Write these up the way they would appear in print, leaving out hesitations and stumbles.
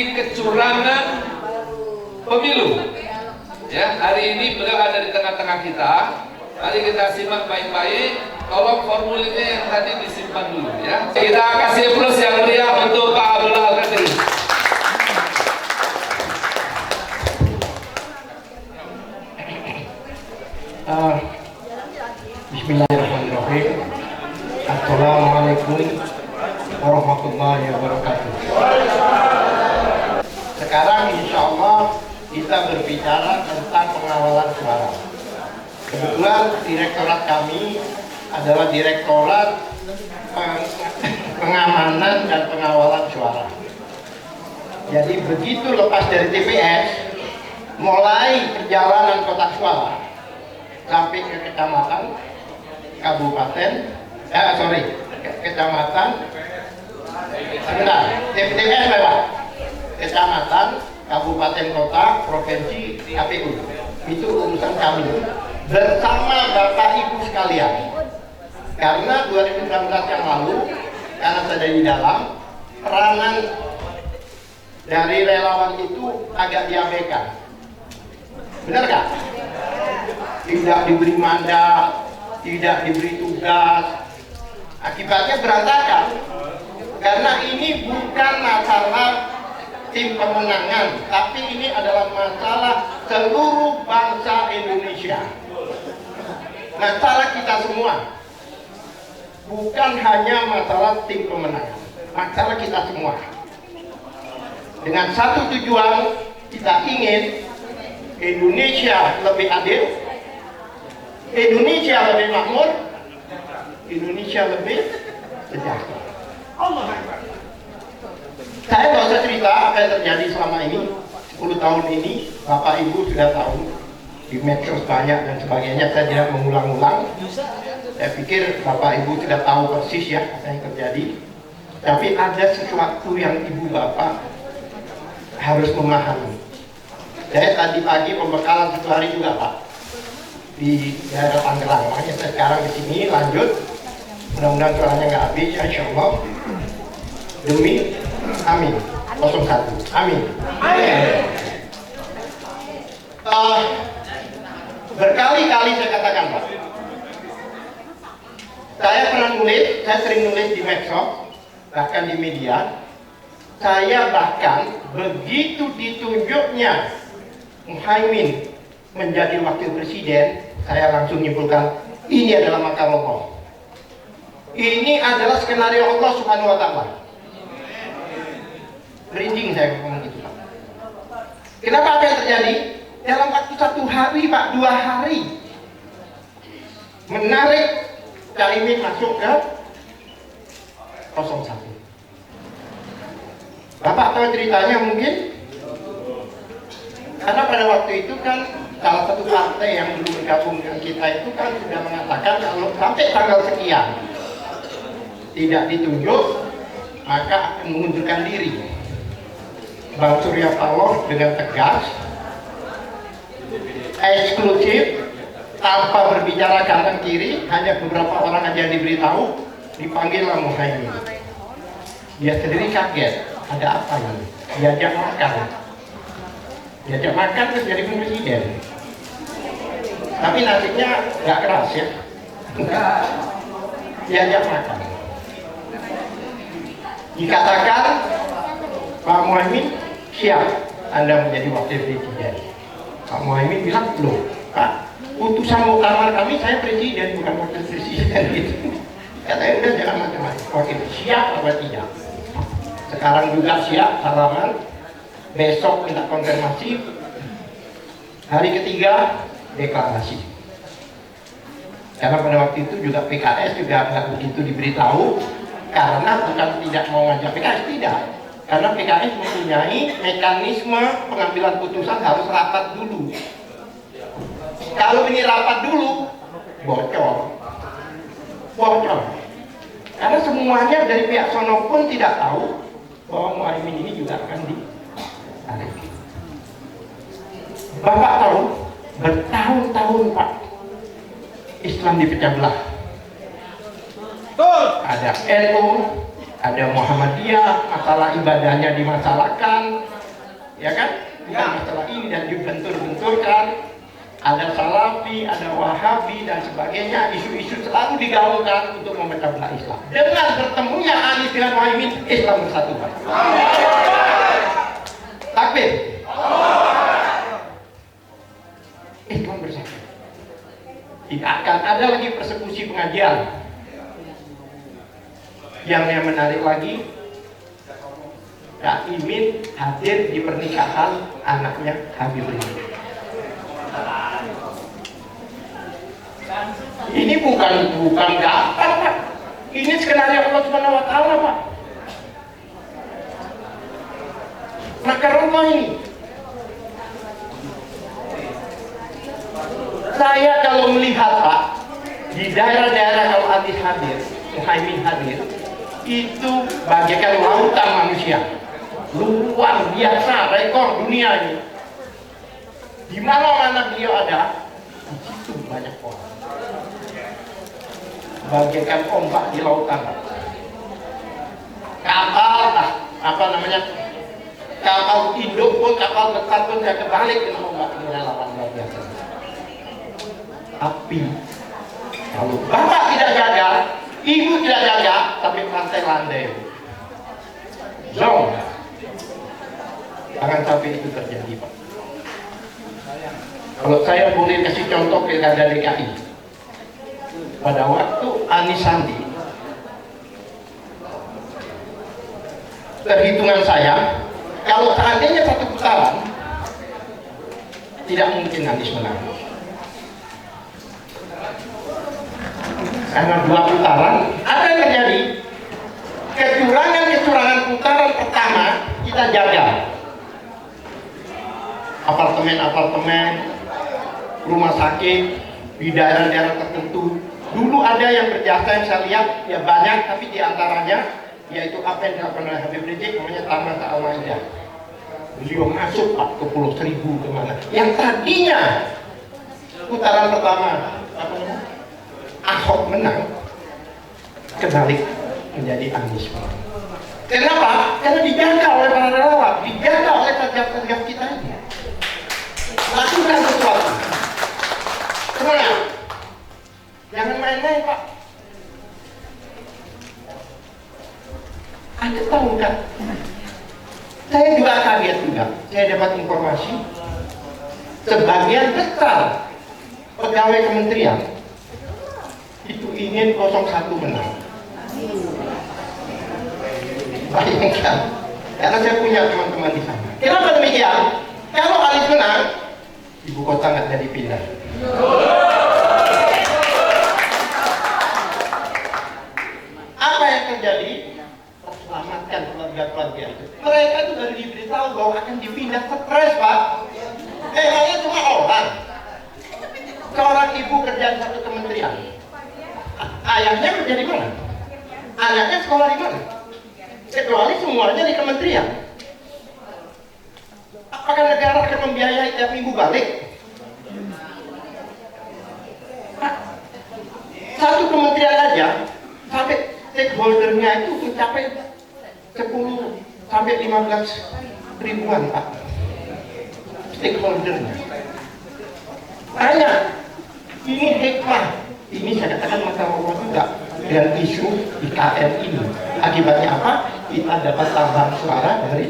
anti kecurangan pemilu. Ya, hari ini beliau ada di tengah-tengah kita. Mari kita simak baik-baik. Tolong formulirnya yang tadi disimpan dulu ya. Kita kasih plus yang meriah untuk Pak Abdullah Al-Qadri. Bismillahirrahmanirrahim. Assalamualaikum warahmatullahi wabarakatuh. Sekarang insya Allah kita berbicara tentang pengawalan suara. Kebetulan direktorat kami adalah Direktorat Pengamanan dan Pengawalan Suara. Jadi begitu lepas dari TPS, mulai perjalanan kotak suara sampai ke kecamatan, kabupaten, kecamatan, sebentar, TPS lewat, kecamatan, kabupaten, kota, provinsi, KPU. Itu urusan kami bersama Bapak Ibu sekalian. Karena 2019 yang lalu, karena saya di dalam, peranan dari relawan itu agak diabaikan. Benar nggak? Tidak diberi mandat, tidak diberi tugas, akibatnya berantakan. Karena ini bukan masalah tim pemenangan, tapi ini adalah masalah seluruh bangsa Indonesia. Masalah kita semua, bukan hanya masalah tim pemenangan, masalah kita semua. Dengan satu tujuan, kita ingin Indonesia lebih adil, Indonesia lebih makmur, Indonesia lebih sejahtera. Allah Akbar. Saya nggak usah cerita apa yang terjadi selama ini, 10 tahun ini, Bapak Ibu sudah tahu, di medsos banyak dan sebagainya, saya tidak mengulang-ulang. Saya pikir Bapak Ibu sudah tahu persis ya apa yang terjadi. Tapi ada sesuatu yang Ibu Bapak harus memahami. Saya tadi pagi pembekalan 1 hari juga Pak di daerah Tangerang, makanya saya sekarang di sini lanjut. Mudah-mudahan suaranya nggak habis ya, insya Allah. Demi amin 01 amin. Berkali-kali saya katakan Pak, saya pernah nulis, saya sering nulis di medsos, bahkan di media. Saya bahkan begitu ditunjuknya Muhaimin menjadi wakil presiden, saya langsung nyimpulkan ini adalah makar Allah. Ini adalah skenario Allah Subhanahu wa Ta'ala. Merinding saya ngomong gitu Pak. Kenapa apa yang terjadi? Dalam waktu 1 hari Pak, 2 hari menarik Caimin masuk ke 01. Bapak tahu ceritanya mungkin? Karena pada waktu itu kan salah satu partai yang dulu bergabung dengan kita itu kan sudah mengatakan kalau sampai tanggal sekian tidak ditunjuk maka akan mengundurkan diri. Bang Surya Paloh dengan tegas, eksklusif, tanpa berbicara kanan kiri, hanya beberapa orang aja yang diberitahu, dipanggillah Muhaimin. Dia sendiri kaget, ada apa ini? Diajak makan terus jadi presiden. Tapi nasibnya nggak keras ya. Diajak makan. Dikatakan Pak Muhaimin siap Anda menjadi wakil presiden. Pak Muhaimin bilang loh Pak, putusan muktamar kami saya presiden bukan wakil presiden gitu. Katanya udah jangan macam-macam. Wakil siap apa tidak? Sekarang juga siap salaman. Besok minta konfirmasi. Hari ketiga deklarasi. Karena pada waktu itu juga PKS juga nggak begitu diberitahu. Karena bukan tidak mau ngajak PKS, tidak. Karena PKS mempunyai mekanisme pengambilan putusan harus rapat dulu. Kalau ini rapat dulu, bocor. Karena semuanya dari pihak sono pun tidak tahu bahwa Muhaimin ini juga akan ditarik. Bapak tahu, bertahun-tahun Pak, Islam dipecah belah. Ada NU, Ada Muhammadiyah, masalah ibadahnya dimasalahkan, ya kan? Bukan masalah ini dan dibentur-benturkan. Ada Salafi, ada Wahabi dan sebagainya. Isu-isu selalu digaungkan untuk memecah belah Islam. Dengan bertemunya Anies dengan Muhaimin, Islam bersatu, Pak. Takbir. Islam bersatu. Tidak akan ada lagi persekusi pengajian. Yang menarik lagi, Kak Imin hadir di pernikahan anaknya Habib Rizik. Ini bukan gampang, Pak. Ini skenario Allah Subhanahu wa taala, Pak. Maka rumah ini. Saya kalau melihat, Pak, di daerah-daerah kalau Anies hadir, Muhaimin hadir, itu bagaikan lautan manusia. Luar biasa, rekor dunia ini. Di mana-mana beliau ada, di situ banyak orang. Bagaikan ombak di lautan. Kapal, apa namanya? Kapal induk pun, kapal besar pun saya kebalik dengan ombak ini lawan luar biasa. Tapi kalau bapak tidak jaga, ibu tidak jaga, tapi pantai landai. Zong. Jangan sampai itu terjadi, Pak. Kalau saya boleh kasih contoh pilkada DKI, pada waktu Anies Sandi, perhitungan saya, kalau seandainya satu putaran, tidak mungkin Anies menang. Karena 2 putaran, apa yang terjadi? Kecurangan putaran pertama kita jaga. Apartemen-apartemen, rumah sakit di daerah-daerah tertentu. Dulu ada yang berjasa yang saya lihat ya banyak, tapi diantaranya yaitu apa yang dilakukan oleh Habib Rizik namanya Taman Al-Maidah. Beliau masuk Pak ke Pulau Seribu kemana? Yang tadinya putaran pertama apa namanya? Ahok menang, kebalik menjadi Anies. Kenapa? Karena dijaga oleh para relawan, dijaga oleh satgas-satgas kita ini. Lakukan sesuatu. Semuanya. Jangan main-main, Pak. Anda tahu kan? Saya juga kaget juga. Saya dapat informasi sebagian besar pegawai kementerian itu ingin 01 menang. Bayangkan, karena saya punya teman-teman di sana. Kenapa demikian? Kalau Anies menang, ibu kota nggak jadi pindah. Apa yang terjadi? Selamatkan keluarga-keluarga itu. Mereka itu dari diberitahu bahwa akan dipindah, stres, Pak. Hanya cuma orang. Seorang ibu kerja di satu kementerian. Ayahnya kerja di mana? Anaknya sekolah di mana? Kecuali semuanya di kementerian. Apakah negara akan membiayai tiap minggu balik? Satu kementerian aja sampai stakeholdernya itu mencapai 10 sampai 15 ribuan, Pak. Stakeholdernya. Banyak. Ini hikmah. Ini saya katakan mata Allah juga dengan isu IKN ini. Akibatnya apa? Kita dapat tambahan suara dari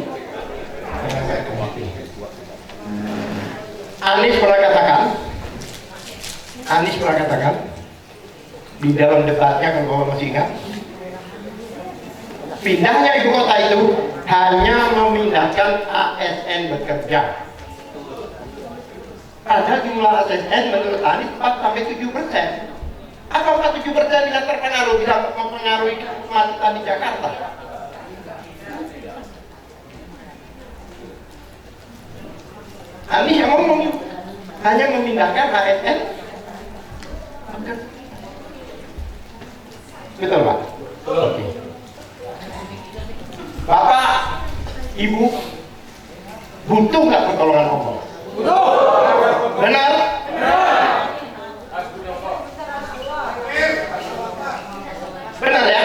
Anies pernah katakan di dalam debatnya, kalau Bapak masih ingat, pindahnya ibu kota itu hanya memindahkan ASN bekerja. Padahal jumlah ASN menurut Anies 4-7%. Apa 7% bisa terpengaruh, bisa mempengaruhi kemacetan di Jakarta? Anies yang ngomong hanya memindahkan ASN. Betul, Pak? Oke. Bapak, Ibu, butuh nggak pertolongan Allah? Butuh. Benar? Benar ya?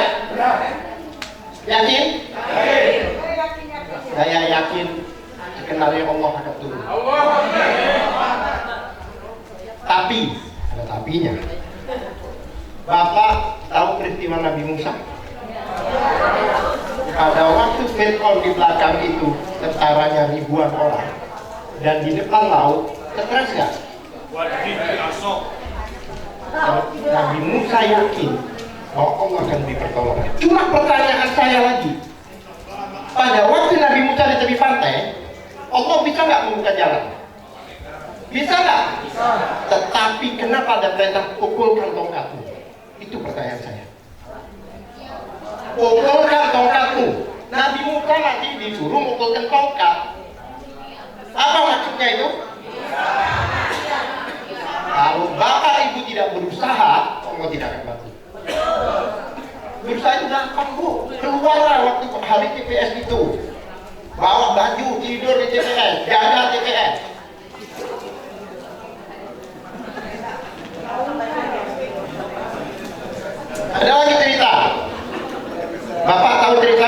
Yang Saya yakin skenario Allah akan turun. Tapi, ada tapinya. Bapak tahu peristiwa Nabi Musa? Pada waktu Fir'aun di belakang itu tentaranya ribuan orang dan di depan laut, stres gak? Nabi Musa yakin bahwa Allah akan beri pertolongan. Cuma pertanyaan saya lagi, pada waktu Nabi Musa di tepi pantai, Allah bisa nggak membuka jalan? Bisa nggak? Tetapi kenapa ada perintah pukulkan tongkatmu? Itu pertanyaan saya. Pukulkan tongkatmu. Nabi Musa nanti disuruh pukulkan tongkat. Apa maksudnya itu? Kalau bapak ibu tidak berusaha, Allah tidak akan bantu. Berusaha itu gampang bu. Keluarlah waktu hari TPS itu. Bawa baju, tidur di TPS, jaga TPS. Ada lagi cerita. Bapak tahu cerita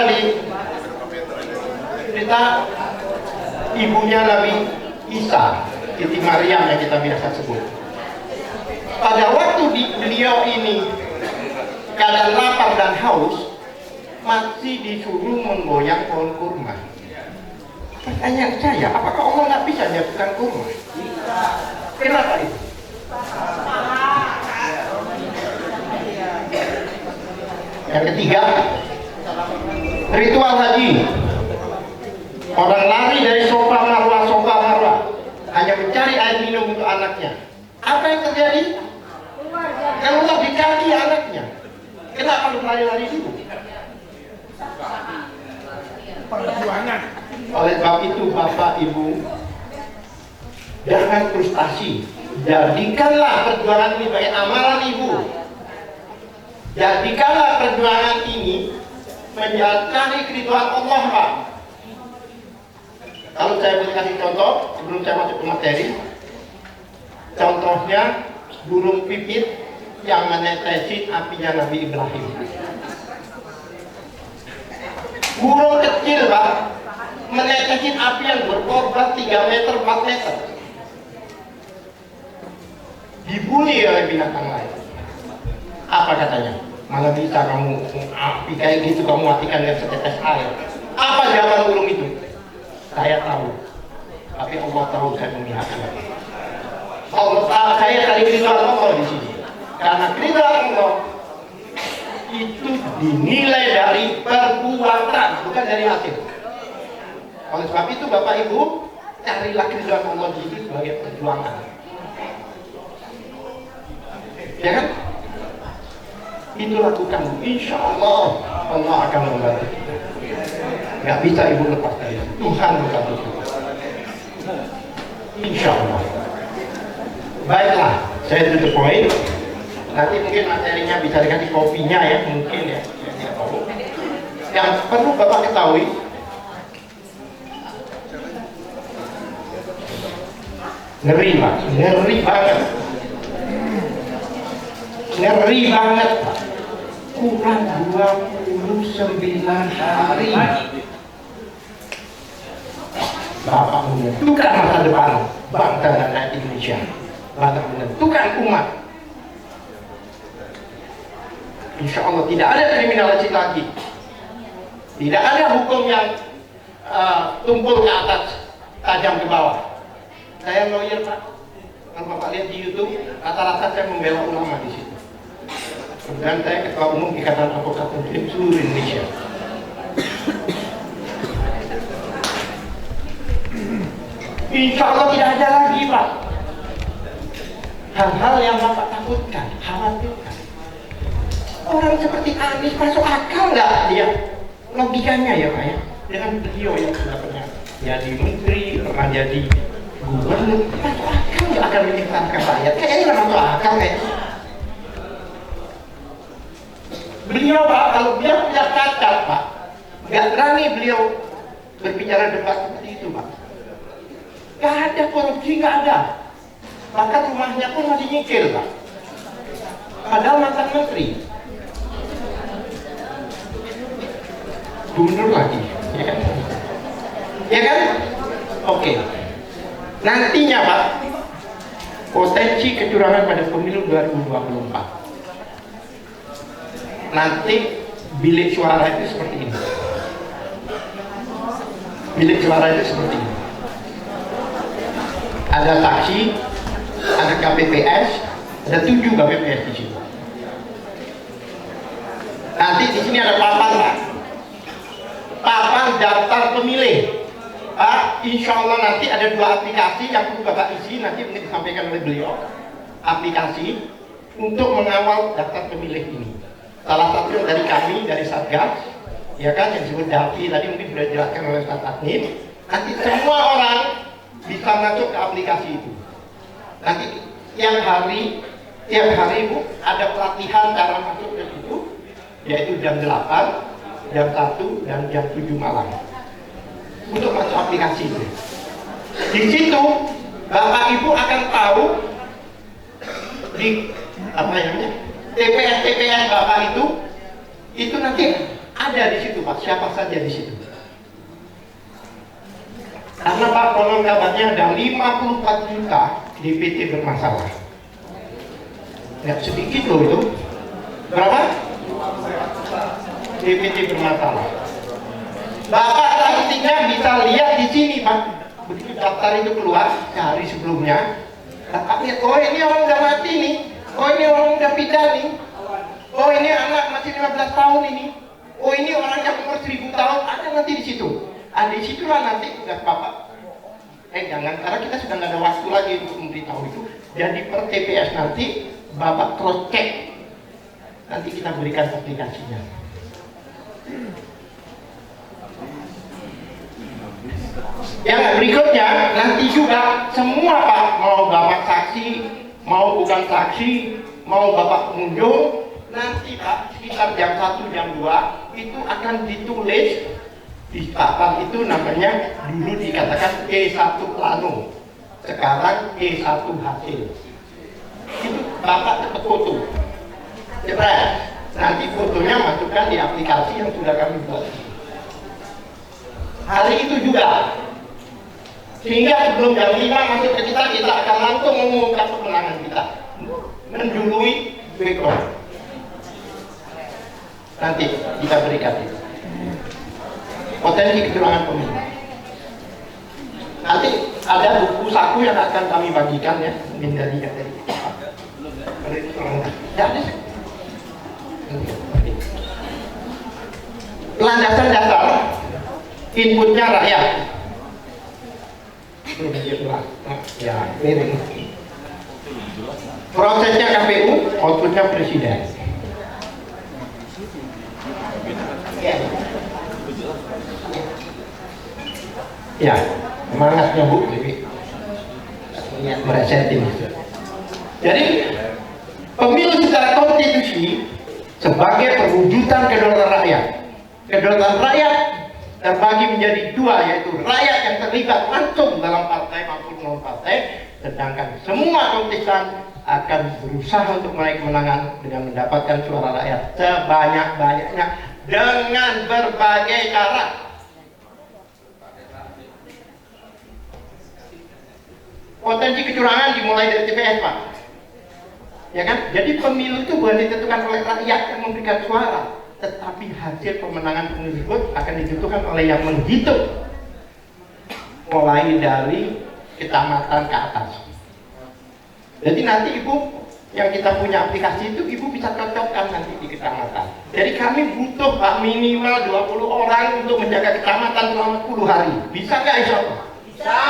ibunya Nabi Isa, Siti Maryam yang kita biasa sebut. Pada waktu beliau ini keadaan lapar dan haus, masih disuruh menggoyang pohon kurma. Pertanyaan saya, apakah Allah nggak bisa jatuhkan kurma? Kenapa itu? Yang ketiga, ritual haji. Orang lari dari sofa marwah, hanya mencari air minum untuk anaknya. Apa yang terjadi? Keluar di kaki anaknya. Kenapa lu lari-lari dulu? Perjuangan. Oleh sebab itu Bapak Ibu, jangan frustasi. Jadikanlah perjuangan ini sebagai amalan Ibu. Jadikanlah perjuangan ini mencari keridhaan Allah, Pak. Kalau saya boleh kasih contoh sebelum saya masuk ke materi, contohnya burung pipit yang menetesin apinya Nabi Ibrahim. Burung kecil, Pak, menetesin api yang berkorban 3 meter, 4 meter. Dibully oleh binatang lain. Apa katanya? Mana bisa kamu api kayak gitu kamu matikan dengan setetes air? Apa jawaban burung itu? Saya tahu, tapi Allah tahu saya memihaknya. Allah tahu saya cari keridhaan Allah di sini. Karena keridhaan Allah itu dinilai dari perbuatan, bukan dari hasil. Oleh sebab itu Bapak Ibu, carilah keridhaan Allah di sini sebagai perjuangan. Ya kan? Itu lakukan, insya Allah Allah akan membantu. Gak bisa ibu lepas dari Tuhan membantu kita. Insya Allah. Baiklah, saya tutup poin. Nanti mungkin materinya bisa dikasih kopinya ya, mungkin ya. Yang perlu Bapak ketahui, ngeri Pak, ngeri banget. Ngeri banget Pak. Kurang 29 hari Bapak menentukan masa depan bangsa dan rakyat Indonesia. Bapak menentukan umat. Insya Allah tidak ada kriminalisasi lagi. Tidak ada hukum yang tumpul ke atas, tajam ke bawah. Saya lawyer Pak. Kalau Bapak lihat di YouTube, rata-rata saya membela ulama di situ. Dan saya ketua umum Ikatan Advokat Muslim seluruh Indonesia. Insya Allah tidak ada lagi Pak hal-hal yang Bapak takutkan, khawatirkan. Orang seperti Anies masuk akal nggak dia? Logikanya ya Pak ya, dengan beliau yang sudah pernah jadi menteri, pernah jadi gubernur, masuk akal nggak akan menyesatkan rakyat? Kayaknya nggak masuk akal kayaknya. Beliau Pak, kalau beliau punya cacat Pak, nggak berani beliau berbicara debat seperti itu Pak. Nggak ada korupsi, nggak ada. Bahkan rumahnya pun masih nyicil Pak. Padahal mantan menteri. Gubernur lagi. Ya kan? Ya kan? Oke. Nantinya Pak, potensi kecurangan pada pemilu 2024. Nanti bilik suara itu seperti ini. Bilik suara itu seperti ini. Ada saksi, ada KPPS, ada 7 KPPS di situ. Nanti di sini ada papan Pak. Papan daftar pemilih. Pak, insya Allah nanti ada 2 aplikasi yang perlu Bapak isi, nanti mungkin disampaikan oleh beliau. Aplikasi untuk mengawal daftar pemilih ini. Salah satu yang dari kami, dari Satgas, ya kan, yang disebut Davi, tadi mungkin sudah dijelaskan oleh Ustaz Admin. Nanti semua orang bisa masuk ke aplikasi itu. Nanti tiap hari Bu, ada pelatihan cara masuk ke situ, yaitu jam 8, jam 1, dan jam 7 malam. Untuk masuk aplikasi itu. Di situ Bapak Ibu akan tahu di apa namanya TPS Bapak itu nanti ada di situ Pak, siapa saja di situ. Karena Pak konon kabarnya ada 54 juta DPT bermasalah. Ya sedikit loh itu. Berapa? DPT bermasalah. Bapak nantinya bisa lihat di sini Pak, begitu daftar itu keluar sehari sebelumnya, Bapak lihat, oh ini orang udah mati nih, oh ini orang udah pindah nih, oh ini anak masih 15 tahun ini, oh ini orang yang umur 1000 tahun, ada nanti di situ. Di situlah nanti udah Bapak, jangan, karena kita sudah nggak ada waktu lagi untuk memberitahu itu. Jadi per TPS nanti Bapak cross check, nanti kita berikan aplikasinya. Yang berikutnya nanti juga semua Pak, mau Bapak saksi, mau bukan saksi, mau Bapak pengunjung, nanti Pak sekitar jam 1, jam 2 itu akan ditulis di papan itu, namanya dulu dikatakan E1 plano, sekarang E1 hasil. Itu Bapak dapat foto, jepret. Nanti fotonya masukkan di aplikasi yang sudah kami buat. Hari itu juga, sehingga sebelum jam 5 masuk ke kita akan langsung mengumumkan kemenangan kita, menjului background. Nanti kita berikan itu. Potensi kecurangan pemilu. Nanti ada buku saku yang akan kami bagikan ya, mungkin dari landasan dasar inputnya rakyat. Ya, miring. Prosesnya KPU, outputnya presiden. Ya, semangatnya Bu, jadi meresetin. Jadi pemilu secara konstitusi sebagai perwujudan kedaulatan rakyat. Kedaulatan rakyat terbagi menjadi 2, yaitu rakyat yang terlibat langsung dalam partai maupun non partai, sedangkan semua kontestan akan berusaha untuk meraih kemenangan dengan mendapatkan suara rakyat sebanyak-banyaknya dengan berbagai cara. Potensi kecurangan dimulai dari TPS Pak, ya kan? Jadi pemilu itu bukan ditentukan oleh rakyat yang memberikan suara, tetapi hasil pemenangan pemilu tersebut akan ditentukan oleh yang menghitung, mulai dari kecamatan ke atas. Jadi nanti Ibu yang kita punya aplikasi itu, Ibu bisa cocokkan nanti di kecamatan. Jadi kami butuh Pak minimal 20 orang untuk menjaga kecamatan selama 10 hari. Bisa nggak Insya Allah? Bisa.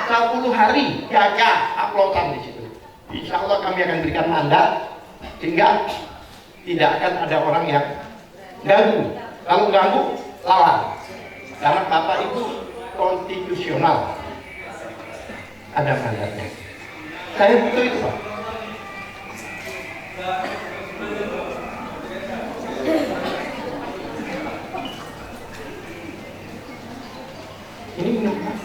10 hari jaga uploadan di situ. Insya Allah kami akan berikan mandat sehingga tidak akan ada orang yang ganggu. Kalau ganggu, lawan. Karena Bapak itu konstitusional, ada mandatnya. Saya butuh itu Pak. Ini minum Pak.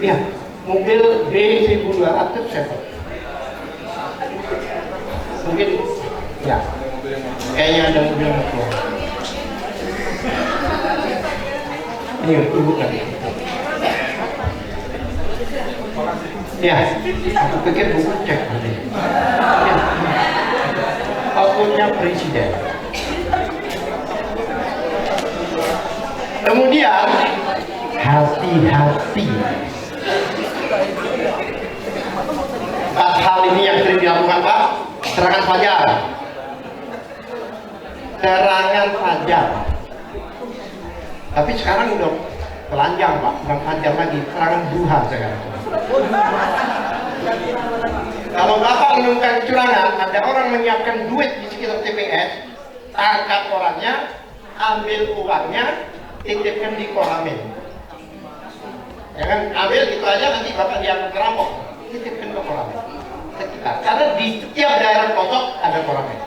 Ya, mobil B1200 saya Pak. Mungkin ya, kayaknya ada mobil yang keluar. Ini ibu tadi. Ya, aku pikir buku cek tadi. Ya. Outputnya presiden. Kemudian hati-hati. Hal ini yang sering dilakukan Pak, serangan fajar. Serangan fajar. Tapi sekarang udah telanjang Pak, bukan fajar lagi, serangan duha sekarang. Kalau Bapak menemukan kecurangan, ada orang menyiapkan duit di sekitar TPS, tangkap orangnya, ambil uangnya, titipkan di koramen. Jangan ambil gitu aja, nanti Bapak dianggap perampok. Titipkan ke koramen sekitar, karena di setiap daerah pelosok ada koramen.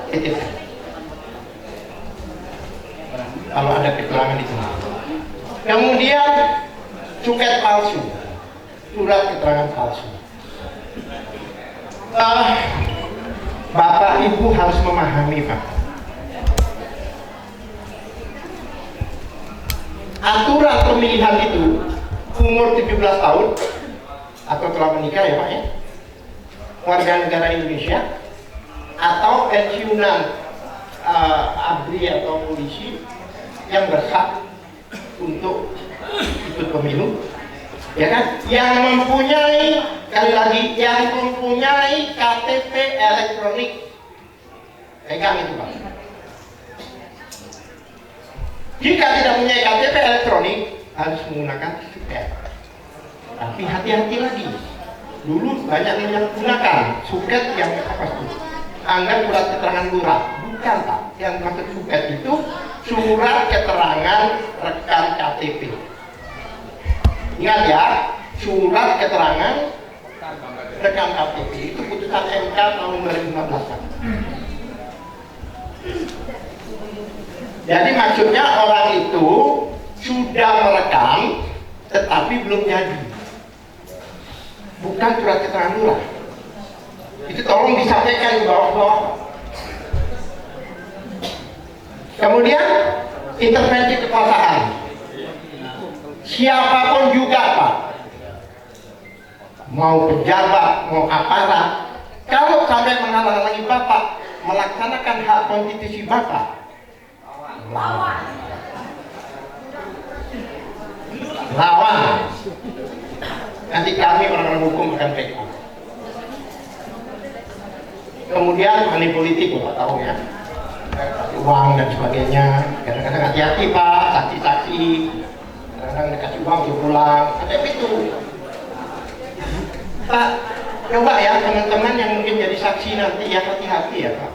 Titipkan. Kalau ada kecurangan di sana. Kemudian suket palsu, surat keterangan palsu. Bapak Ibu harus memahami Pak, aturan pemilihan itu umur 17 tahun atau telah menikah ya Pak ya, warga negara Indonesia atau pensiunan ABRI atau polisi yang berhak untuk ikut pemilu, ya kan? Yang mempunyai, kali lagi, yang mempunyai KTP elektronik, pegang itu Pak. Jika tidak punya KTP elektronik, harus menggunakan suket. Tapi hati-hati lagi. Dulu banyak yang menggunakan suket yang apa itu? Anggap surat keterangan lurah. Bukan Pak. Yang maksud suket itu surat keterangan rekan KTP. Ingat ya, surat keterangan rekan KTP itu putusan MK tahun 2015. Jadi maksudnya orang itu sudah merekam tetapi belum jadi. Bukan surat keterangan lurah. Itu tolong disampaikan di bawah-bawah. Kemudian intervensi kekuasaan. Siapapun juga Pak, mau pejabat, mau aparat, kalau sampai menghalang-halangi Bapak melaksanakan hak konstitusi Bapak, lawan. Nanti kami orang-orang hukum akan backup. Kemudian money politik Bapak tahu ya, uang dan sebagainya. Kadang-kadang hati-hati Pak, saksi-saksi kadang-kadang dikasih uang dia pulang, ada itu Pak. Coba ya teman-teman yang mungkin jadi saksi nanti ya, hati-hati ya Pak.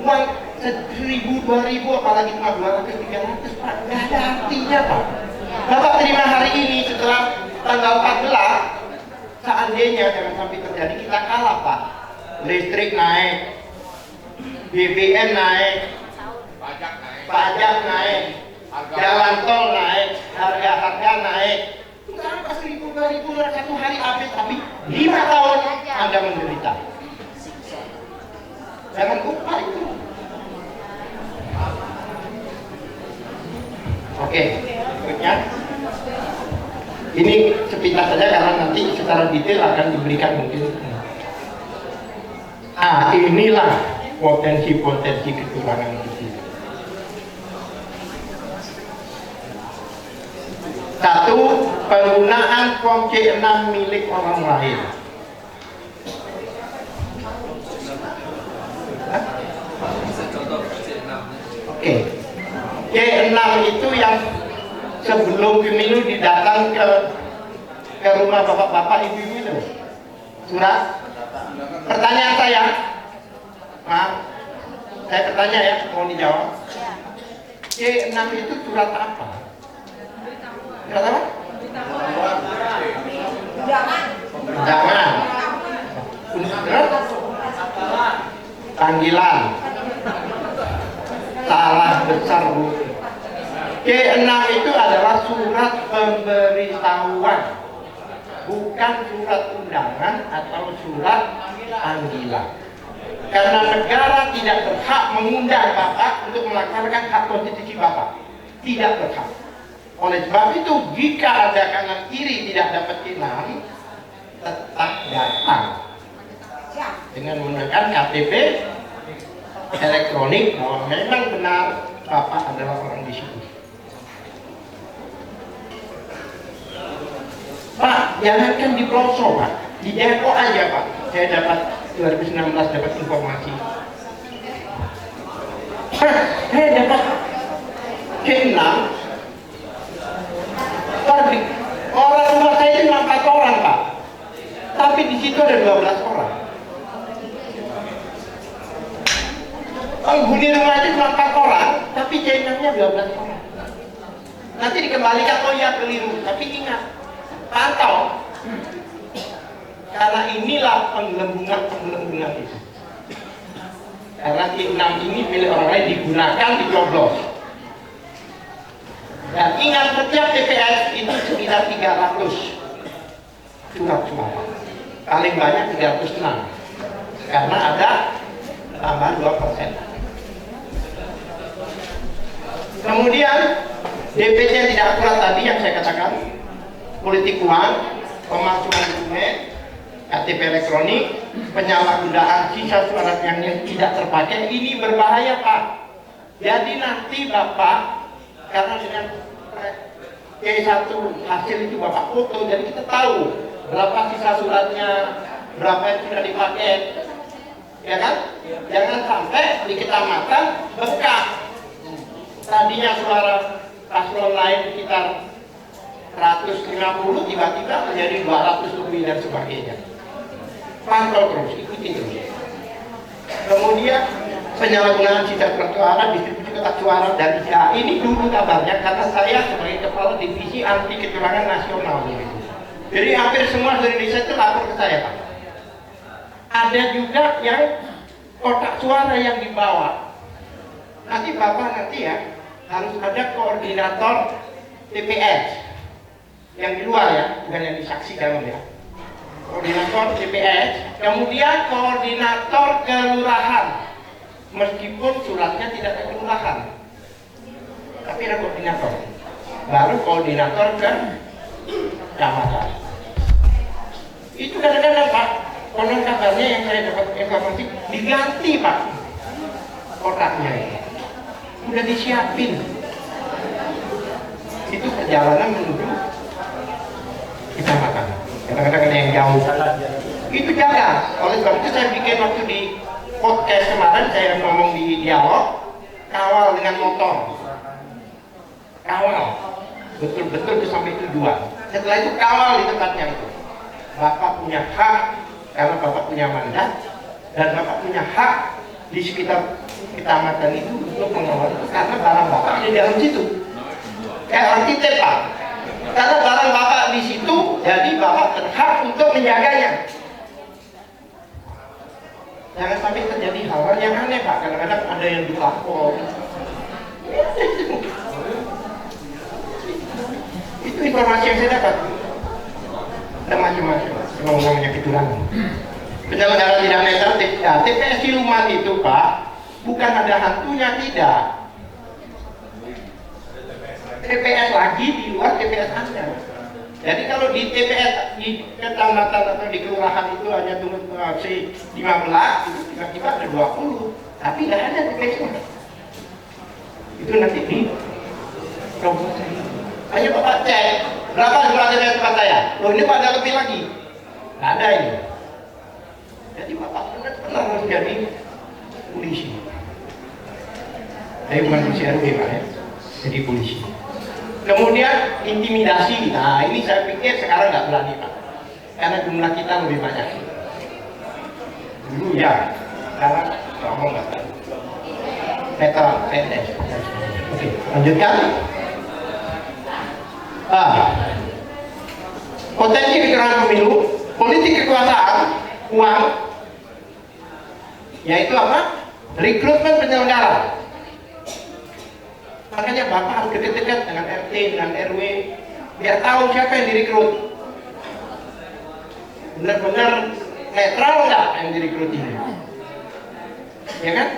Uang 1.000, 2.000, apalagi cuma 200, 300 Pak, nggak ada artinya Pak. Bapak terima hari ini setelah tanggal 14, seandainya jangan sampai terjadi kita kalah Pak, listrik naik, BBM naik, pajak naik, jalan tol naik, harga-harga naik. Kenapa 1.000, 2.000 satu hari habis, tapi 5 tahun Anda menderita. Jangan lupa itu. Oke, berikutnya. Ini sepintas saja karena nanti secara detail akan diberikan mungkin. Inilah potensi-potensi kecurangan itu. Satu, penggunaan form C6 milik orang lain. Oke. C6 itu yang sebelum pemilu didatang ke rumah bapak-bapak ibu-ibu itu. Surat. Pertanyaan saya, maaf, saya bertanya ya, mau dijawab. C6 itu surat apa? Surat apa? Jangan. Panggilan. Salah besar Bu. C6 itu adalah surat pemberitahuan, bukan surat undangan atau surat panggilan. Karena negara tidak berhak mengundang Bapak untuk melaksanakan hak konstitusi Bapak. tidak berhak. Oleh sebab itu, jika ada kanan kiri tidak dapat enam, tetap datang dengan menggunakan KTP elektronik bahwa memang benar Bapak adalah orang di situ. Pak, jangankan di pelosok, Pak, di Depok aja, Pak. Saya dapat 2016 dapat informasi. Saya dapat C6 pabrik. Orang rumah saya itu 4 orang, Pak. Tapi di situ ada 12 orang. Penghuni rumah itu cuma 4 orang, tapi C6-nya 12 orang. Nanti dikembalikan, oh ya keliru. Tapi ingat, pantau. Karena inilah penggelembungan itu. Karena C6 ini milik orang lain digunakan, dicoblos. Dan ingat, setiap TPS itu sekitar 300 surat suara. Paling banyak 306. Karena ada tambahan 2%. Kemudian DPC yang tidak akurat tadi yang saya katakan, politik uang, pemalsuan dokumen, KTP elektronik, penyalahgunaan sisa surat yang tidak terpakai, ini berbahaya, Pak. Jadi nanti Bapak, karena dengan C1 hasil itu Bapak foto, jadi kita tahu berapa sisa suratnya, berapa yang sudah dipakai, ya kan? Jangan sampai di kecamatan bekas. Tadinya suara paslon lain sekitar 150, tiba-tiba menjadi 200 lebih dan sebagainya. Pantau terus, ikuti terus. Kemudian penyalahgunaan sisa surat suara, distribusi kotak suara dari SIA. Ini dulu kabarnya karena saya sebagai kepala divisi anti kecurangan nasional. Jadi hampir semua dari Indonesia itu lapor ke saya, Pak. Ada juga yang kotak suara yang dibawa. Nanti Bapak nanti ya harus ada koordinator TPS yang di luar ya, bukan yang di saksi dalam ya. Koordinator TPS, kemudian koordinator kelurahan. Meskipun suratnya tidak ke kelurahan, tapi ada koordinator. Baru koordinator ke kecamatan. Itu kadang-kadang, Pak, konon kabarnya yang saya dapat informasi diganti, Pak, kotaknya ini. Udah disiapin. Itu perjalanan menuju kecamatan. Kadang-kadang ada yang jauh. Itu jaga. Oleh sebab itu saya bikin waktu di podcast kemarin, saya ngomong di dialog, kawal dengan motor. Kawal. Betul-betul sampai tujuan. Setelah itu kawal di tempatnya itu. Bapak punya hak karena Bapak punya mandat, dan Bapak punya hak di sekitar kecamatan itu untuk mengawal itu karena barang Bapak di dalam situ. Kayak orang titip, Pak. Karena barang Bapak di situ, jadi Bapak berhak untuk menjaganya. Jangan sampai terjadi hal-hal yang aneh, Pak. Kadang-kadang ada yang dilapor. Itu informasi yang saya dapat. Ada macam-macam. Ngomong-ngomongnya kecurangan. Penyelenggara tidak netral, TPS siluman itu, Pak, bukan ada hantunya, tidak. TPS lagi di luar TPS Anda. Jadi kalau di TPS di kecamatan atau di kelurahan itu hanya tunggu si 15, itu tiba-tiba ada 20, tapi nggak ada TPS-nya. Itu nanti di robot saya. Ayo Bapak cek berapa jumlah TPS tempat saya. Loh ini ada lebih lagi. Nggak ada ini. Jadi Bapak benar-benar harus jadi polisi. Saya bukan polisi RW, Pak ya. Jadi polisi. Kemudian intimidasi, nah ini saya pikir sekarang nggak berani, Pak, karena jumlah kita lebih banyak. Dulu ya, sekarang ngomong nggak berani. Netral, PNS. Oke, lanjutkan. Potensi kecurangan pemilu, politik kekuasaan, uang, yaitu apa? Rekrutmen penyelenggara. Makanya Bapak harus dekat-dekat dengan RT, dengan RW, biar tahu siapa yang direkrut. Benar-benar netral nggak yang direkrut ini? Ya kan?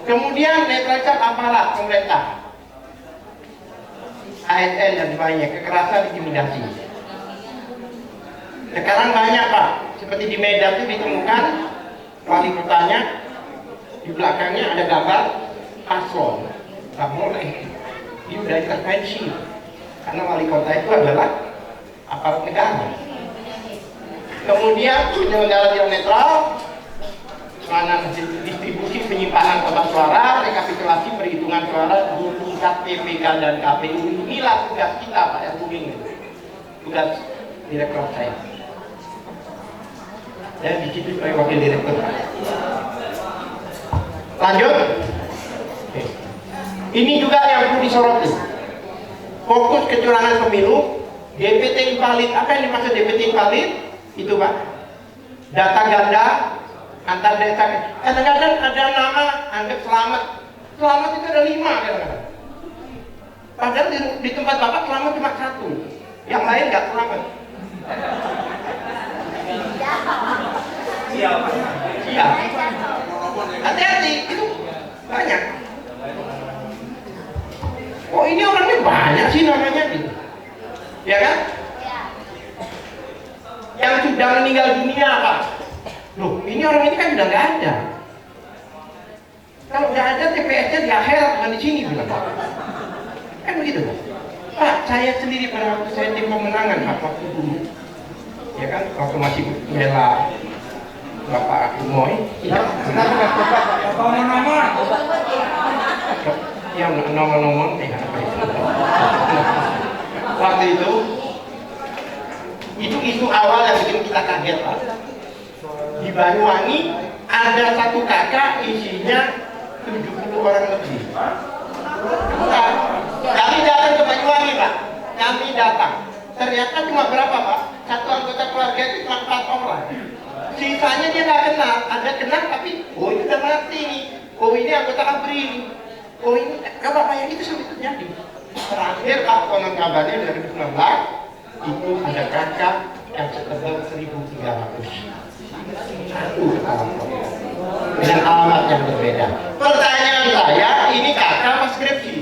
Kemudian netralitas aparat pemerintah. ASN dan sebagainya, kekerasan, intimidasi. Sekarang banyak Pak, seperti di Medan itu ditemukan wali kotanya, di belakangnya ada gambar paslon, nggak boleh, ini udah intervensi, karena wali kota itu adalah aparat negara. Kemudian penyelenggara tidak netral, mana distribusi penyimpanan kotak suara, rekapitulasi perhitungan suara di tingkat PPK dan KPU. Inilah tugas kita Pak Erwin, tugas direktur saya. Dan di situ sebagai wakil direktur. Lanjut. Ini juga yang perlu disoroti. Fokus kecurangan pemilu, DPT invalid. Apa yang dimaksud DPT invalid? Itu Pak, data ganda antar desa. Kadang-kadang ada nama anggap selamat. Selamat itu ada 5 kadang-kadang. Padahal di tempat Bapak selamat cuma 1, yang lain nggak selamat. Iya. Hati-hati, itu banyak. Oh ini orangnya banyak sih namanya gitu, ya kan? Yang sudah meninggal dunia Pak. Loh, ini orang ini kan sudah nggak ada. Kalau nggak ada TPS-nya di akhirat, bukan di sini bilang Pak. Kan begitu Pak. Saya sendiri pada waktu saya tim pemenangan Pak, waktu dulu, ya kan, waktu masih bela Bapak Kumoy. Ya, nomor-nomor waktu itu isu awal yang bikin kita kaget Pak. Di Banyuwangi ada satu kakak isinya 70 orang lebih. Kami datang ke Banyuwangi Pak, kami datang. Ternyata cuma berapa Pak? Satu anggota keluarga itu cuma 4 orang. Sisanya dia nggak kenal, ada kenal tapi oh itu udah mati nih. Oh ini anggota ABRI. Oh ini kalau yang itu sampai terjadi. Terakhir Pak konon kabarnya 2019 itu ada kakak yang setebal 1.300. Satu dengan alamat yang berbeda. Pertanyaan saya, ini kakak apa skripsi?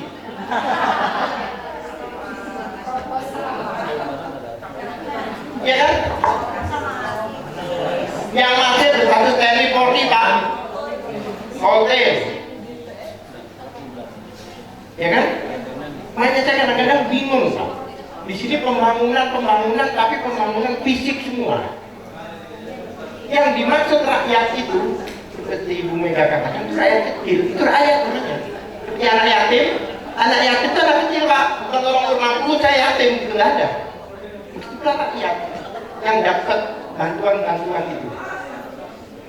Ya kan? Yang masih berstatus TNI Polri Pak, Koltes, ya kan? Makanya saya kadang-kadang bingung Pak. Di sini pembangunan tapi pembangunan fisik semua. Yang dimaksud rakyat itu seperti Ibu Mega katakan, itu rakyat kecil, itu rakyat namanya. Seperti anak yatim itu anak kecil Pak, bukan orang umur 60 saya yatim, itu nggak ada. Itu rakyat yang dapat bantuan-bantuan itu,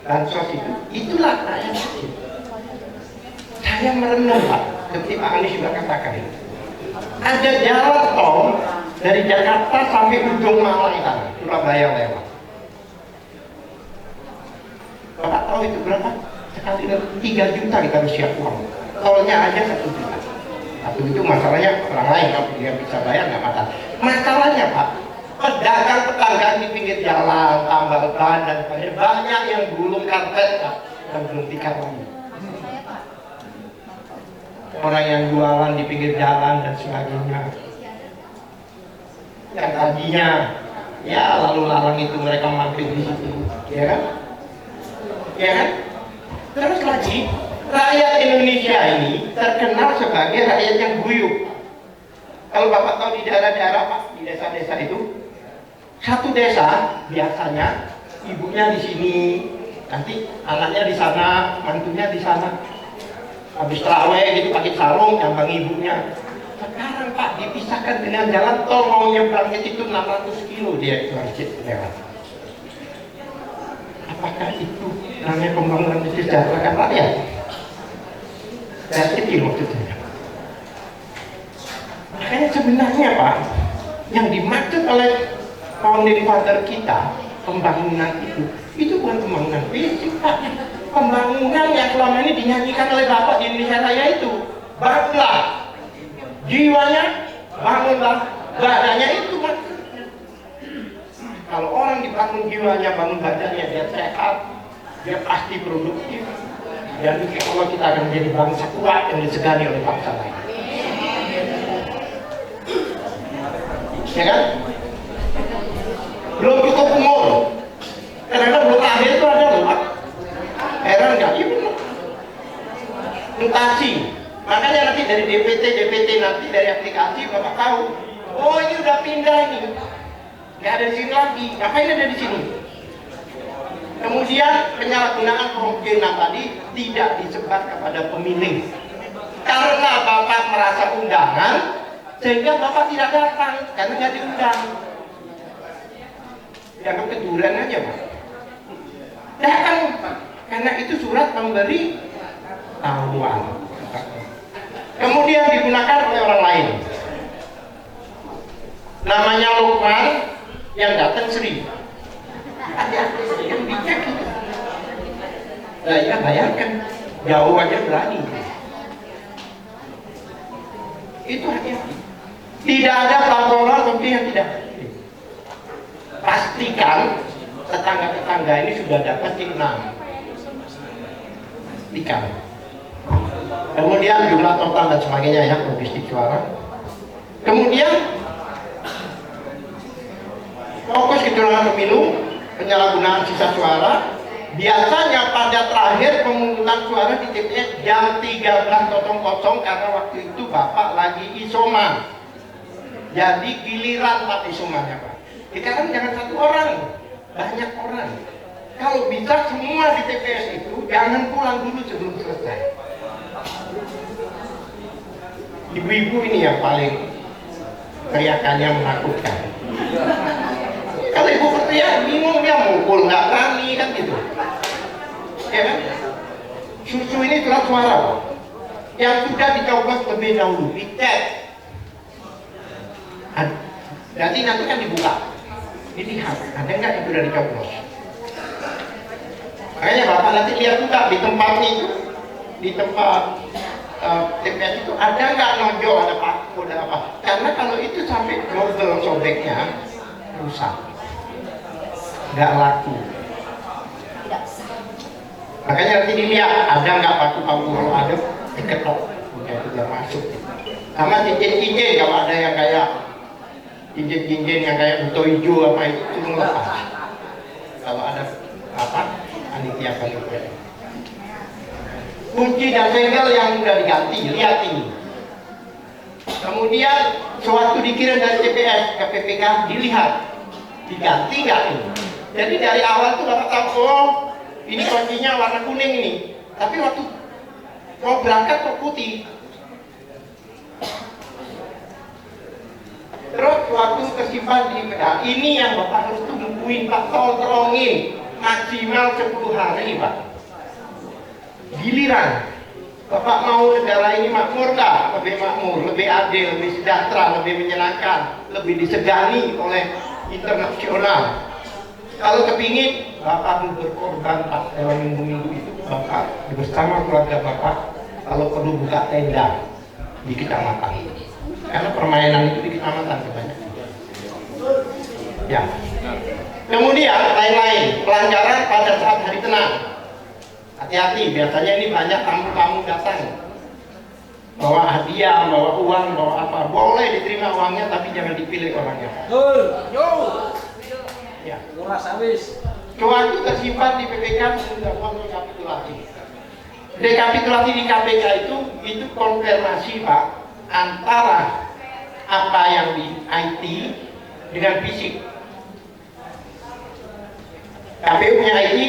bansos itu, itulah rakyat kecil. Saya merenung Pak, seperti Pak Anies juga katakan, ada jalan tol dari Jakarta sampai ujung Malang sana, Surabaya lewat. Bapak tahu itu berapa? Sekali 3 juta kita harus siap uang. Tolnya aja 1 juta. Satu itu masalahnya orang lain, kalau dia bisa bayar nggak masalah. Masalahnya Pak, pedagang tetangga di pinggir jalan, tambal ban dan sebagainya banyak yang gulung karpet Pak, dan belum tikar lagi. Orang yang jualan di pinggir jalan dan sebagainya, yang tadinya ya lalu lalang itu mereka mampir di situ, ya kan? Ya kan? Terus lagi, rakyat Indonesia ini terkenal sebagai rakyat yang guyup. Kalau Bapak tahu di daerah-daerah Pak, di desa-desa itu, satu desa biasanya ibunya di sini, nanti anaknya di sana, mantunya di sana. Habis terawih gitu pakai sarung, nyambang ibunya. Sekarang Pak dipisahkan dengan jalan tol, mau nyebrangnya itu 600 kilo dia itu harus lewat. Apakah itu namanya pembangunan mesejahterakan rakyat? Saya kecil maksudnya. Makanya sebenarnya Pak, yang dimaksud oleh founding father kita, pembangunan itu bukan pembangunan fisik Pak. Pembangunan yang selama ini dinyanyikan oleh Bapak di Indonesia Raya itu, bangunlah jiwanya, bangunlah badannya, itu maksudnya. Kalau orang dibangun jiwanya, bangun badannya, dia sehat, dia pasti produktif, dan insya Allah kita akan menjadi bangsa kuat yang disegani oleh bangsa lain. ya kan? Belum cukup umur, karena belum akhir itu ada loh Pak. Heran nggak? Iya benar. Mutasi. Makanya nanti dari DPT nanti dari aplikasi Bapak tahu, oh ini udah pindah ini, nggak ada di sini lagi. Ngapain ada di sini? Kemudian penyalahgunaan form G6 tadi tidak disebar kepada pemilih. Karena Bapak merasa undangan, sehingga Bapak tidak datang karena nggak diundang. Dianggap keduran aja Pak. Datang, karena itu surat pemberi tahuan. Kemudian digunakan oleh orang lain. Namanya Lukman, yang datang Sri. Yang dicek itu. Nah ya bayangkan, jauh aja berani. Itu hati-hati. Tidak ada pelaporan lebih yang tidak. Pastikan tetangga-tetangga ini sudah dapat C6. Pastikan. Kemudian jumlah total dan sebagainya ya, logistik suara. Kemudian fokus kecurangan pemilu, penyalahgunaan sisa suara. Biasanya pada terakhir pemungutan suara di TPS jam 13.00 karena waktu itu Bapak lagi isoman. Jadi giliran Pak isomannya Pak. Sekarang jangan satu orang, banyak orang. Kalau bisa semua di TPS itu jangan pulang dulu sebelum selesai. Ibu-ibu ini yang paling teriakannya menakutkan. Kalau ibu berteriak bingung, dia mukul nggak berani kan gitu, ya kan? Susu ini surat suara yang sudah dicoblos lebih dahulu, dicek. Jadi nanti kan dibuka, dilihat ada nggak yang sudah dicoblos. Makanya Bapak nanti lihat juga di tempatnya itu, di tempat TPS itu ada nggak nojol, ada paku, ada apa? Karena kalau itu sampai nojol sobeknya rusak, nggak laku. Makanya nanti dilihat ada nggak paku-paku, kalau ada diketok, udah tidak masuk. Sama cincin-cincin, kalau ada yang kayak cincin-cincin yang kayak buto hijau apa itu melepas. Kalau ada apa, panitia panitia. Kunci dan segel yang sudah diganti, lihat ini. Kemudian sewaktu dikirim dari TPS ke PPK dilihat diganti nggak ini. Jadi dari awal tuh Bapak tahu, oh ini kuncinya warna kuning ini, tapi waktu mau berangkat kok putih. Terus waktu kesimpan di ini yang Bapak harus tungguin Pak, tolongin maksimal 10 hari Pak. Giliran Bapak mau negara ini makmur nggak? Lebih makmur, lebih adil, lebih sejahtera, lebih menyenangkan, lebih disegani oleh internasional. Kalau kepingin Bapak berkorban Pak dalam minggu-minggu itu, Bapak bersama keluarga Bapak kalau perlu buka tenda di kecamatan, karena permainan itu di kecamatan kebanyakan. Ya. Kemudian lain-lain pelanggaran pada saat hari tenang. Hati-hati, biasanya ini banyak tamu-tamu datang bawa hadiah, bawa uang, bawa apa, boleh diterima uangnya tapi jangan dipilih orangnya. Ya. Waktu tersimpan di PPK sudah rekapitulasi. Rekapitulasi di KPK itu konfirmasi Pak antara apa yang di IT dengan fisik. KPU punya IT,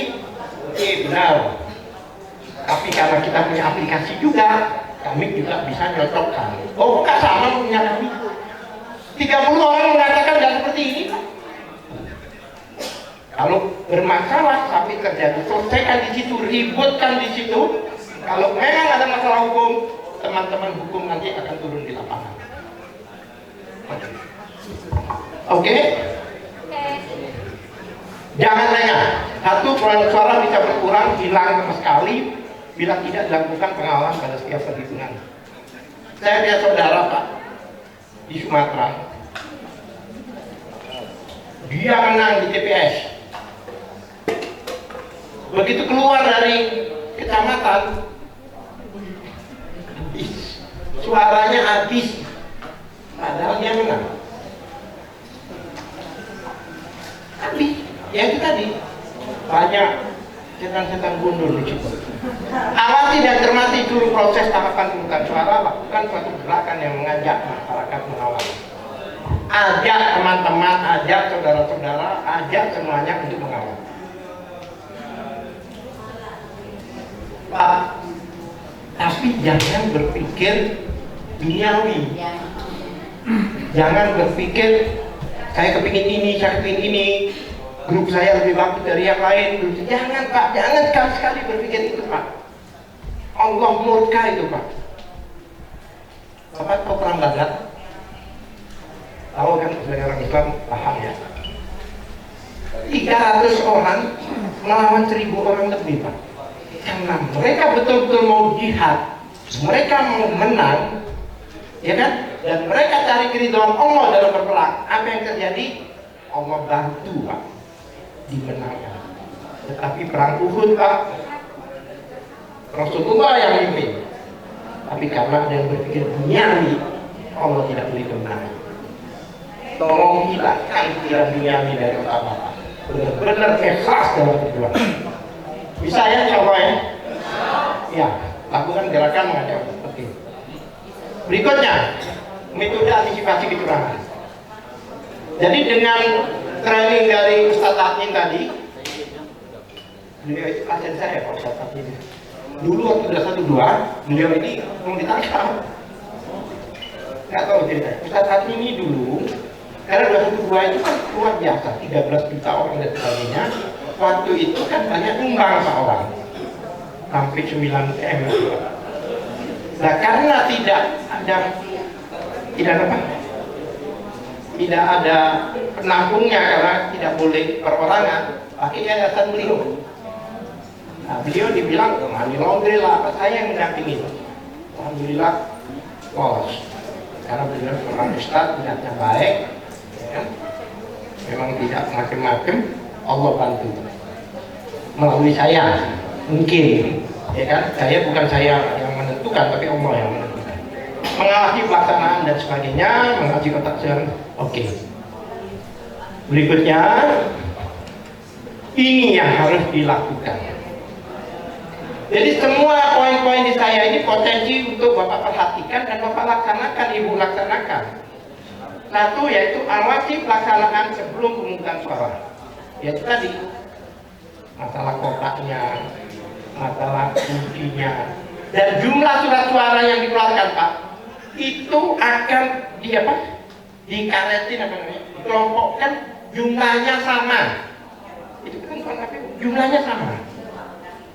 oke benar. Tapi karena kita punya aplikasi juga, kami juga bisa nyocokkan. Oh, kok sama punya kami? 30 orang mengatakan nggak seperti ini. Kalau bermasalah sampai terjadi, selesaikan di situ, ributkan di situ. Kalau memang ada masalah hukum, teman-teman hukum nanti akan turun di lapangan. Oke? Jangan tanya. Satu, perolehan suara bisa berkurang, hilang sama sekali bila tidak dilakukan pengawalan pada setiap perhitungan. Saya punya saudara Pak di Sumatera. Dia menang di TPS. Begitu keluar dari kecamatan, suaranya habis, padahal dia menang. Ya itu tadi, banyak setan-setan gundul di situ. Awasi dan cermati seluruh proses tahapan pemungutan suara, lakukan suatu gerakan yang mengajak masyarakat mengawal. Ajak teman-teman, ajak saudara-saudara, ajak semuanya untuk mengawal. Pak, tapi jangan berpikir duniawi. Jangan berpikir saya kepingin ini, saya kepingin ini, grup saya lebih bagus dari yang lain. Jangan Pak, jangan sekali-sekali berpikir itu Pak. Allah murka itu Pak. Bapak tahu perang Badar? Tahu kan sebagai orang Islam paham ya. 300 orang melawan 1000 orang lebih Pak. Karena mereka betul-betul mau jihad, mereka mau menang, ya kan? Dan mereka cari keridhaan Allah dalam berperang. Apa yang terjadi? Allah bantu Pak, dimenangkan. Tetapi perang Uhud Pak, Rasulullah yang mimpin. Tapi karena ada yang berpikir duniawi, Allah tidak beri kemenangan. Tolong hilangkan pikiran duniawi dari otak Bapak. Benar-benar ikhlas dalam perjuangan. Bisa ya coba ya? Ya, lakukan gerakan mengajak seperti itu. Berikutnya, metode antisipasi kecurangan. Jadi dengan training dari Ustadz Admin tadi, beliau itu pasien saya Pak Ustadz Admin. Dulu waktu udah 1-2, beliau ini mau ditangkap. Nggak tahu ceritanya. Ustadz Admin ini dulu, karena 212 itu kan luar biasa, 13 juta orang dan sebagainya. Waktu itu kan banyak nyumbang Pak orang, sampai 9 M. Nah karena tidak ada penampungnya karena tidak boleh perorangan, pakai yayasan beliau. Nah beliau dibilang money laundry lah, apa saya yang mendampingi. Alhamdulillah lolos, karena beliau seorang ustadz, niatnya baik, ya. Memang tidak macam-macam. Allah bantu melalui saya mungkin, ya kan? Bukan saya yang menentukan, tapi Allah yang menentukan. Mengawasi pelaksanaan dan sebagainya, mengaji kotak sejarah. Oke. Berikutnya, ini yang harus dilakukan. Jadi semua poin-poin di saya ini potensi untuk Bapak perhatikan dan Bapak laksanakan, Ibu laksanakan. Satu yaitu awasi pelaksanaan sebelum pemungutan suara. Yaitu tadi masalah kotaknya, masalah kuncinya, dan jumlah surat suara yang dikeluarkan Pak, itu akan dikaretin dikelompokkan, jumlahnya sama. Itu kan jumlahnya sama.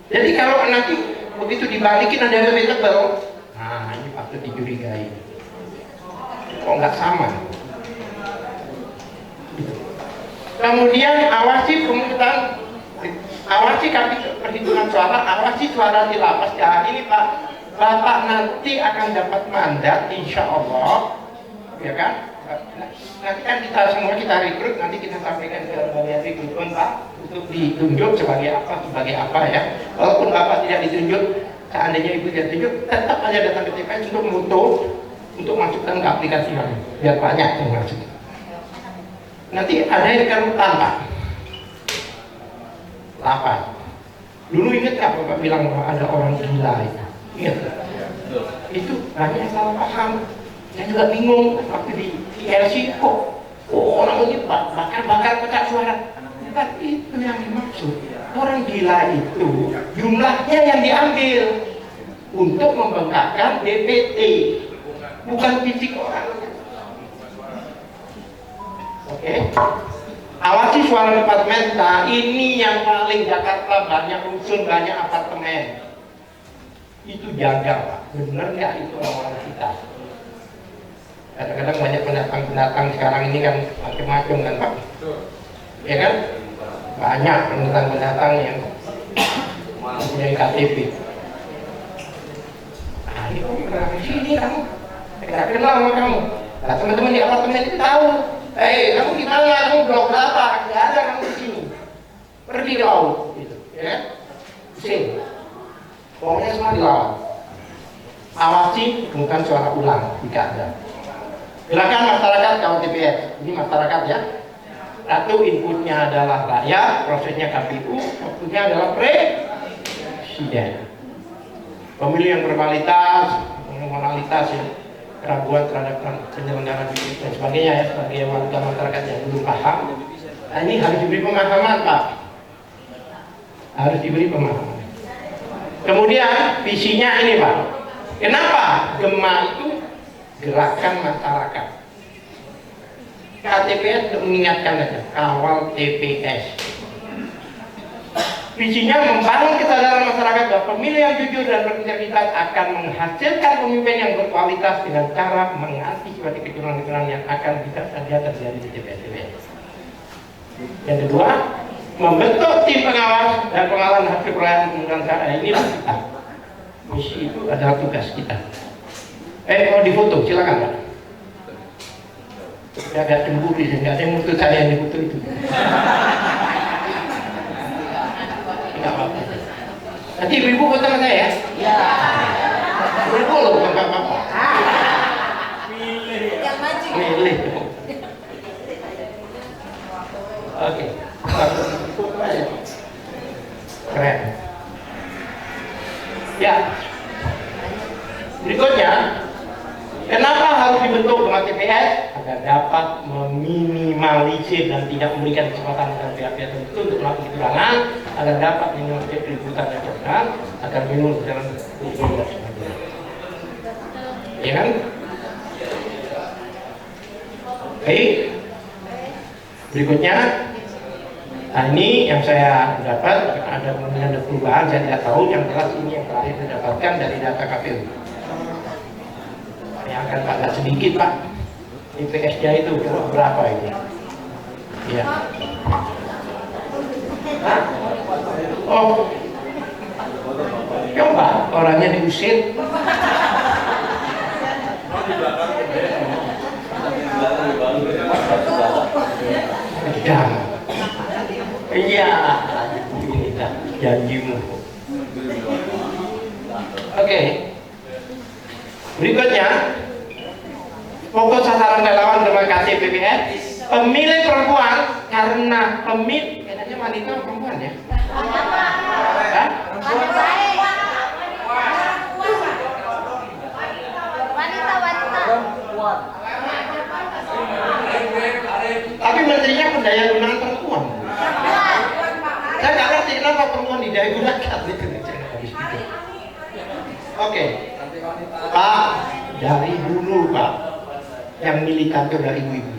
Jadi kalau nanti begitu dibalikin ada yang lebih tebal, nah ini patut dicurigai. Kok nggak sama? Kemudian awasi pemungutan, awasi perhitungan suara, awasi suara di lapas. Ya ini Pak, Bapak nanti akan dapat mandat, insya Allah, ya kan? Nanti kan kita semua rekrut, nanti kita sampaikan ke bagian rekrutmen Pak, untuk ditunjuk sebagai apa ya. Walaupun Bapak tidak ditunjuk, seandainya Ibu tidak ditunjuk, tetap aja datang ke TPS untuk foto, untuk masukkan ke aplikasi kami, biar banyak yang masuk. Nanti ada yang kerutan Pak, 8. Dulu ingat nggak Bapak bilang bahwa ada orang gila itu? Ingat? Itu banyak salah paham. Saya juga bingung waktu di LC kok orang ini bakar kotak suara. Bukan itu yang dimaksud. Orang gila itu jumlahnya yang diambil untuk membengkakkan DPT, bukan fisik orang. Oke. Awasi suara departemen. Nah ini yang paling Jakarta banyak rusun, banyak apartemen. Itu jaga Pak, bener nggak itu orang kita? Kadang-kadang banyak pendatang sekarang ini kan macam-macam kan Pak, ya kan? Banyak pendatang yang mempunyai KTP. Nah ini kok berapa sini kamu? Nggak kenal sama kamu. Nah teman-teman di apartemen itu tahu. Kamu di mana? Kamu blok berapa? Nggak ada kamu di sini. Pergi kau, gitu, ya kan? Sini. Pokoknya semua dilawan. Awasi bukan suara ulang jika ada. Silakan masyarakat kalau TPS. Ini masyarakat ya. Satu, inputnya adalah rakyat, prosesnya KPU, outputnya adalah presiden. Pemilu yang berkualitas, moralitas ya, keraguan terhadap penyelenggaraan pemilu dan sebagainya ya, sebagai warga masyarakat yang belum paham. Nah, ini harus diberi pemahaman, Pak. Harus diberi pemahaman. Kemudian visinya ini, Pak. Kenapa Gema itu gerakan masyarakat? KTPS untuk mengingatkan saja, kawal TPS. Visinya membangun kesadaran masyarakat bahwa pemilih yang jujur dan berintegritas akan menghasilkan pemimpin yang berkualitas dengan cara mengantisipasi kecurangan-kecurangan yang akan bisa saja terjadi di TPS. Yang kedua, membentuk tim pengawas dan pengawalan hasil perolehan pemilihan saya. Inilah kita. Misi itu adalah tugas kita. Mau difoto, silakan Pak. Ya, agak cemburu sih, nggak ada yang mutu saya yang difoto itu. Nggak apa-apa. Nanti ibu-ibu foto sama saya ya? Iya. Ibu loh, bukan bapak. Yang maju. Milih. Oke. Keren. Ya. Berikutnya, kenapa harus dibentuk Gema TPS? Agar dapat meminimalisir dan tidak memberikan kesempatan kepada pihak-pihak tertentu untuk melakukan kecurangan, agar dapat menyelesaikan keributan dan kecurangan, agar minum jalan hukum dan sebagainya. Ya kan? Baik. Berikutnya, nah ini yang saya dapat, ada kemungkinan ada perubahan, saya tidak tahu. Yang jelas ini yang terakhir saya dapatkan dari data KPU. Yang akan agak sedikit Pak, IPS-nya itu berapa ini? Ya. Hah? Oh, coba orangnya diusir. Kedang. Iya, ini dah janjimu. Oke. Berikutnya, fokus sasaran relawan Gema KTPS, pemilih perempuan karena kayaknya wanita perempuan ya? Hah? Tapi menterinya pendaya gunaan perempuan. Saya nggak ngerti kenapa perempuan didaya gunakan itu. Oke, Pak, dari dulu Pak, yang militan itu dari ibu-ibu.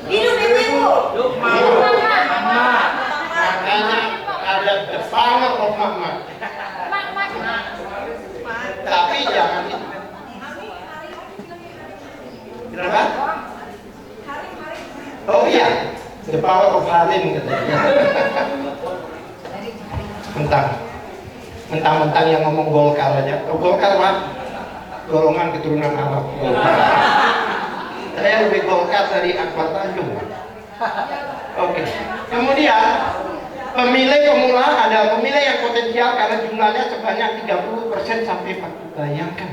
Hidup ibu-ibu. Makanya ada the power of mama. Tapi jangan itu. Kenapa? Oh iya, the power of Harim katanya. Mentang-mentang yang ngomong Golkar aja. Oh, Golkar Pak, golongan keturunan Arab. Saya lebih Golkar dari Akbar Tanjung. Oke. Kemudian pemilih pemula adalah pemilih yang potensial karena jumlahnya sebanyak 30% sampai 40%. Bayangkan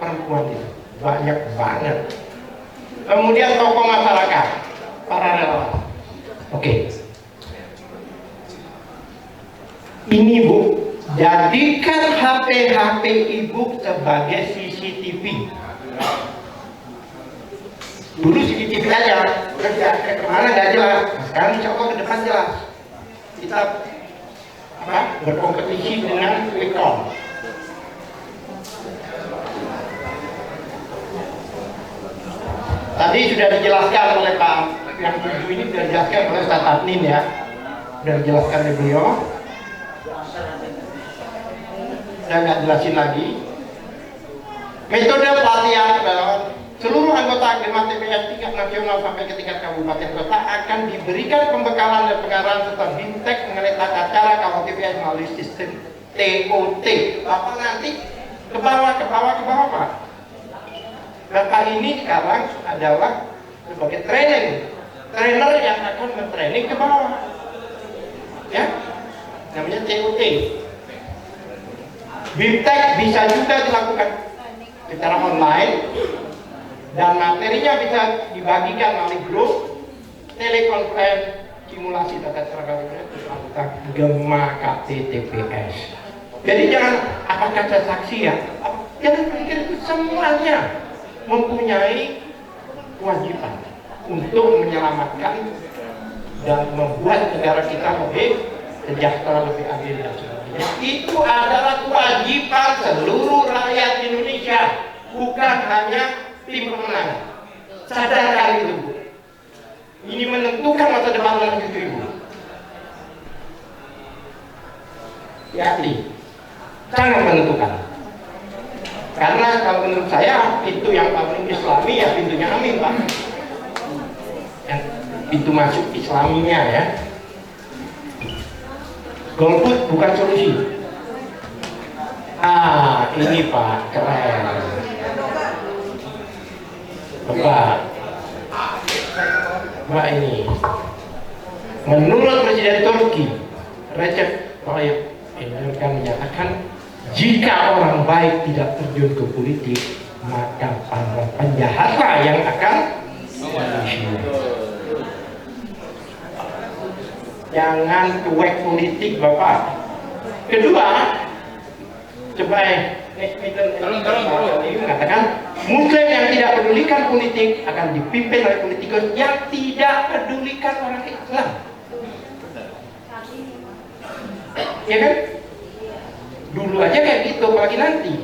perempuan itu banyak banget. Kemudian tokoh masyarakat, para relawan. Oke. Ini Bu, jadikan HP Ibu sebagai CCTV. Dulu CCTV aja, kerja kemana nggak jelas. Sekarang insya Allah ke depan jelas. Kita berkompetisi dengan quick count. Tadi sudah dijelaskan oleh Pak yang 7 ini, sudah dijelaskan oleh Ustaz Adnin ya, sudah dijelaskan oleh beliau. Saya nggak jelasin lagi. Metode pelatihan relawan seluruh anggota Gema TPS tingkat nasional sampai ke tingkat kabupaten kota akan diberikan pembekalan dan pengarahan serta bimtek mengenai tata cara kawal TPS melalui sistem TOT. Bapak nanti ke bawah Pak. Bapak ini sekarang adalah sebagai trainer yang akan mentraining ke bawah, ya, namanya TOT. Bimtek bisa juga dilakukan secara online dan materinya bisa dibagikan melalui grup telekonferensi, simulasi tata cara anggota Gema KTTPS. Jadi jangan apa kata saksi ya, jangan pikir itu semuanya mempunyai kewajiban untuk menyelamatkan dan membuat negara kita lebih sejahtera, lebih adil dan sebagainya. Itu adalah kewajiban seluruh rakyat Indonesia, bukan hanya tim pemenangan. Sadarkan itu, Bu. Ini menentukan masa depan anak cucu Ibu. Yakin, sangat menentukan. Karena kalau menurut saya pintu yang paling Islami ya pintunya Amin, Pak. Yang pintu masuk Islaminya ya. Golput bukan solusi. Ini Pak, keren. Pak ini. Menurut Presiden Turki, Recep Tayyip Erdogan menyatakan, jika orang baik tidak terjun ke politik, maka para penjahatlah yang akan manusia. Jangan cuek politik, Bapak. Kedua, coba ini mengatakan Muslim yang tidak pedulikan politik akan dipimpin oleh politikus yang tidak pedulikan orang Islam. Ya kan? Dulu aja kayak gitu, apalagi nanti.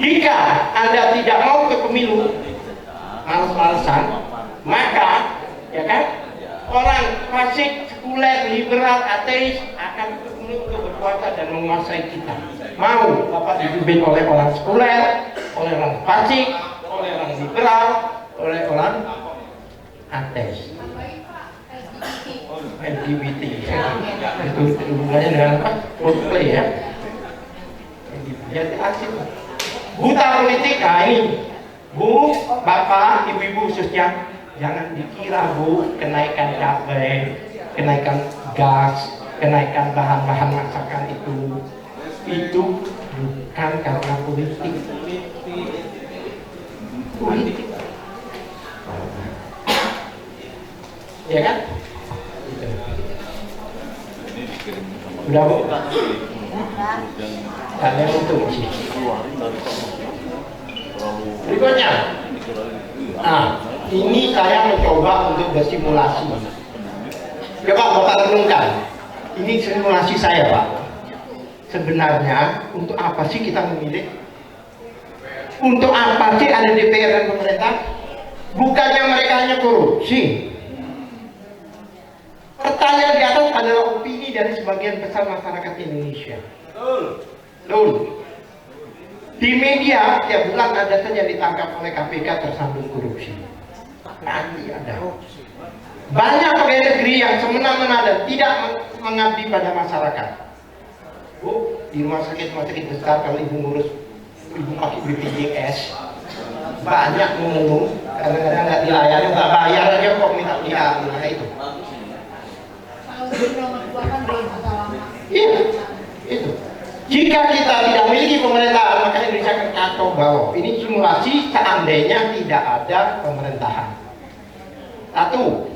Jika Anda tidak mau ke pemilu, malas-malasan, maka ya kan, orang fasik, sekuler, liberal, ateis akan untuk berkuasa dan menguasai kita. Mau Bapak dipimpin oleh orang sekuler, oleh orang fasik, oleh orang liberal, oleh orang ateis. LGBT itu hubungannya dengan apa? Roleplay ya. Jadi asik. Buta politik, ini Bu, Bapak, Ibu-ibu khususnya, jangan dikira Bu kenaikan cabai, kenaikan gas, kenaikan bahan-bahan masakan itu bukan karena politik. Politik. Ya kan? Udah Bu? Kalian untuk sih. Berikutnya, ini saya mencoba untuk bersimulasi. Coba Bapak renungkan. Ini simulasi saya, Pak. Sebenarnya untuk apa sih kita memilih? Untuk apa sih ada DPR dan pemerintah? Bukannya mereka hanya korupsi. Pertanyaan di atas adalah opini dari sebagian besar masyarakat Indonesia. Betul. Di media tiap bulan ada saja ditangkap oleh KPK tersandung korupsi. Nanti ada. Banyak pegawai negeri yang semena-mena dan tidak mengabdi pada masyarakat. Bu, di rumah sakit besar kalau ibu ngurus, ibu pakai BPJS, banyak mengeluh, kadang-kadang nggak dilayani, nggak bayar aja kok minta dia, nah itu. Iya, itu. Jika kita tidak memiliki pemerintahan, maka Indonesia akan kacau balau. Ini simulasi seandainya tidak ada pemerintahan. Satu,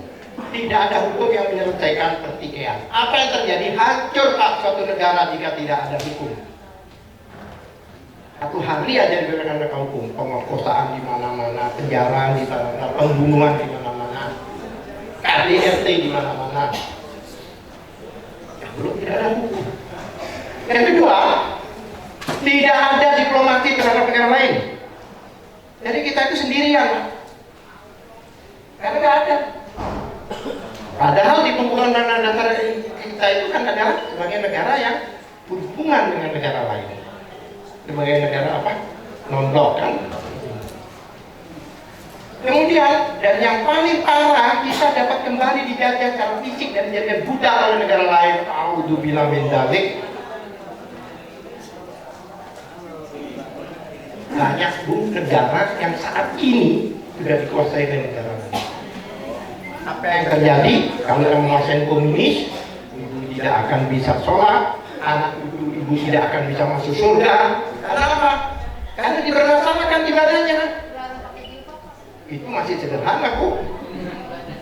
tidak ada hukum yang menyelesaikan pertikaian. Apa yang terjadi? Hancur Pak suatu negara jika tidak ada hukum. Satu hari aja diberikan mereka hukum, pemerkosaan di mana-mana, penjara di mana-mana, pembunuhan di mana-mana, KDRT di mana-mana. Belum tidak ada hukum. Yang kedua, tidak ada diplomasi terhadap negara lain. Jadi kita itu sendirian, karena nggak ada. Padahal di pembukaan dana dasar kita itu kan adalah sebagai negara yang berhubungan dengan negara lain, sebagai negara apa? Non-blok kan. Kemudian, dan yang paling parah, kita dapat kembali dijajah secara fisik dan dijadikan budak oleh negara lain. A'udzubillah min dzalik. Banyak negara yang saat ini sudah dikuasai oleh negara lain. Apa yang terjadi? Kalau yang menguasai komunis, ibu tidak akan bisa sholat, anak ibu tidak akan bisa masuk surga. Karena apa? Karena diberlaksanakan ibadahnya. Itu masih sederhana, Bu.